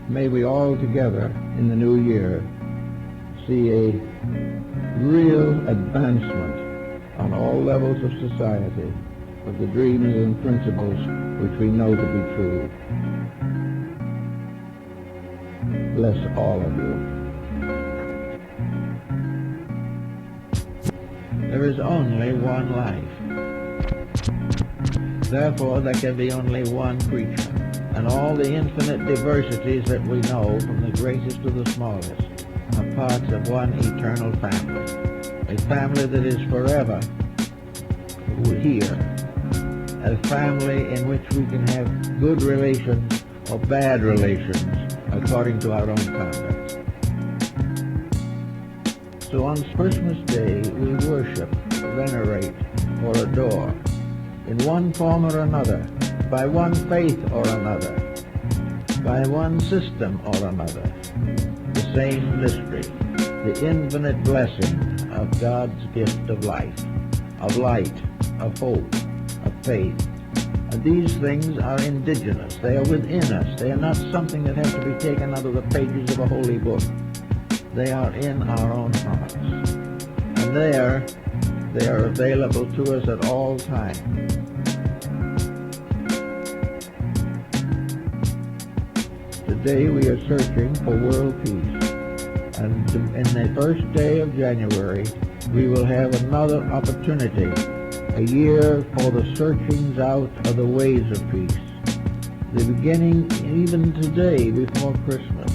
S12: May we all together in the new year see a real advancement on all levels of society of the dreams and principles which we know to be true. Bless all of you. There is only one life. Therefore, there can be only one creature. And all the infinite diversities that we know, from the greatest to the smallest, are parts of one eternal family. A family that is forever here. A family in which we can have good relations or bad relations according to our own conduct. So on Christmas Day, we worship, venerate, or adore, in one form or another, by one faith or another, by one system or another, the same mystery, the infinite blessing of God's gift of life, of light, of hope, of faith. And these things are indigenous. They are within us. They are not something that has to be taken out of the pages of a holy book. They are in our own hearts. And they are available to us at all times. Today we are searching for world peace. And in the first day of January, we will have another opportunity, a year for the searchings out of the ways of peace. The beginning, even today before Christmas,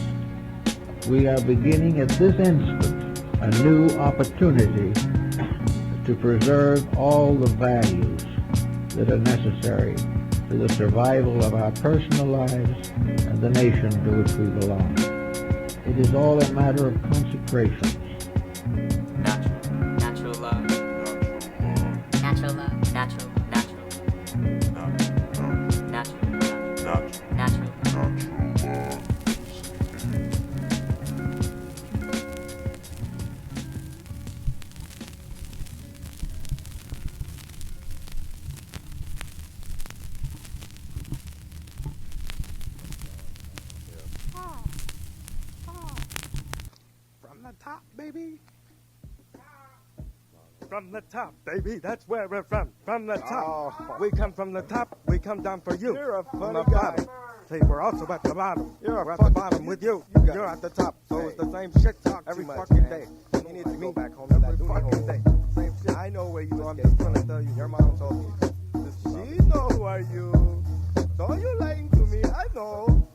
S12: we are beginning at this instant a new opportunity to preserve all the values that are necessary to the survival of our personal lives and the nation to which we belong. It is all a matter of consecration.
S6: Natural love. Natural love. Natural.
S5: From the top, baby, that's where we're from. From the top. Oh. We come from the top, we come down for you. You're a funny guy. See, we're also at the bottom. We're at the bottom with you. You're at the top. So it's the same shit talk every fucking day. You need to go back home every fucking day. Same shit. I know where you are. I'm just trying to tell you. Your mom told me. She know who are you. So you lying to me. I know.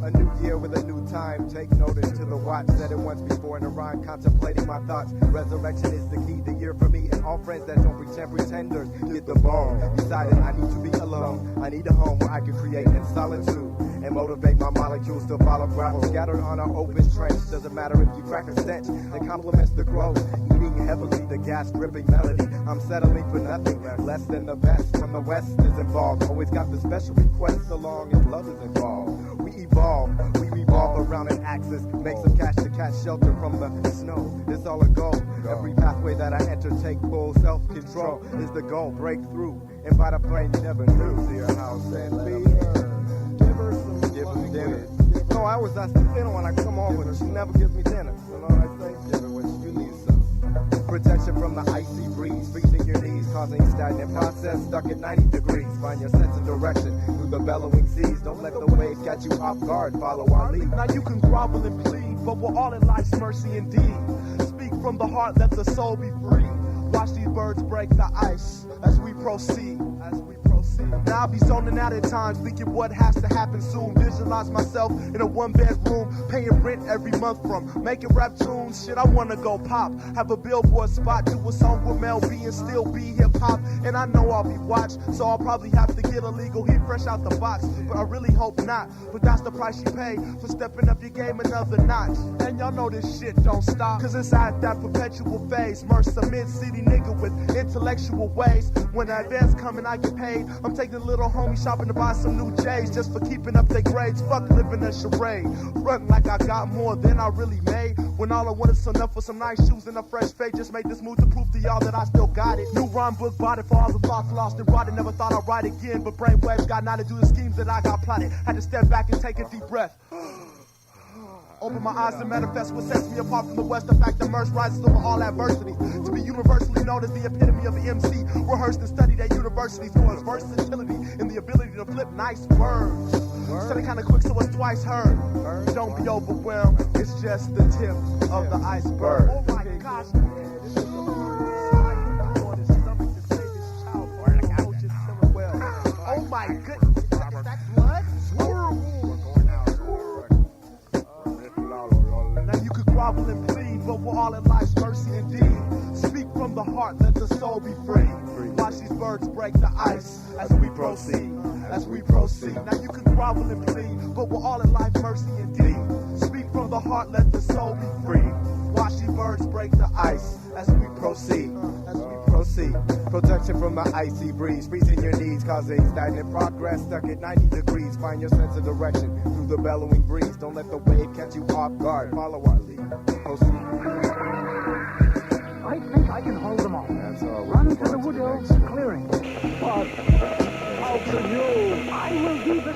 S5: A new year with a new
S13: time, take notice to the watch. Said it once before in a rhyme, contemplating my thoughts. Resurrection is the key, the year for me and all friends that don't pretend, pretenders. Get the bone. Decided I need to be alone. I need a home where I can create in solitude and motivate my molecules to follow gravel scattered on our open trench. Doesn't matter if you crack a stench that complements the growth. Eating heavily the gas dripping melody. I'm settling for nothing less than the best. When the West is involved, always got the special requests so long as love is involved. We evolve, we revolve around an axis. Make some cash to catch shelter from the snow. It's all a goal. Every pathway that I enter, take full self-control is the goal. Break through and by the plane you never knew. To your house and be. Give them dinner. No, I was asking dinner when I come home, but she never gives me dinner. You know what I say? Give her what you need, some. Protection from the icy breeze, freezing your knees, causing stagnant process. Stuck at 90 degrees, find your sense of direction through the bellowing seas. Don't let the waves catch you off guard. Follow our lead.
S5: Now you can grovel and plead, but we're all in life's mercy indeed. Speak from the heart, let the soul be free. Watch these birds break the ice as we proceed. Now I'll be zoning out at times, thinking what has to happen soon. Visualize myself in a one-bedroom, paying rent every month from making rap tunes. Shit, I wanna go pop, have a billboard spot, do a song with Mel B and still be hip-hop. And I know I'll be watched, so I'll probably have to get a legal hit fresh out the box. But I really hope not, but that's the price you pay for stepping up your game another notch. And y'all know this shit don't stop, cause inside that perpetual phase, Mercer mid-city nigga with intellectual ways. When the advance coming, I get paid. I'm taking a little homie shopping to buy some new J's just for keeping up their grades. Fuck living a charade. Frontin' like I got more than I really made. When all I wanted was enough for some nice shoes and a fresh fade. Just made this move to prove to y'all that I still got it. New rhyme book, bought it for all the thoughts lost and rotted. Never thought I'd write again, but brainwaves got now to do the schemes that I got plotted. Had to step back and take a deep breath. Open my eyes to manifest what sets me apart from the West. The fact that Merce rises over all adversities. To be universally known as the epitome of the MC. Rehearsed and studied at universities for its versatility and the ability to flip nice words. Said it kinda quick so it's twice heard. Don't be overwhelmed, it's just the tip of the iceberg. Oh my gosh, man, this is the oh my goodness, is that blood? Now you could grovel and plead, but we're all in life's mercy indeed. Speak from the heart, let the soul be free. Watch these birds break the ice as we proceed, as we proceed. Now you can grovel and plead, but we're all in life's mercy indeed. Speak from the heart, let the soul be free. Watch these birds break the ice as we proceed, as we proceed. Protection from the icy breeze, freezing your knees, causing stagnant progress. Stuck at 90 degrees, find your sense of direction through the bellowing breeze. Don't let the wave catch you off guard. Follow our lead. Proceed.
S7: I think I can hold them all.
S13: That's all.
S7: Run to the woodlands clearing.
S5: But how can you?
S7: I will do the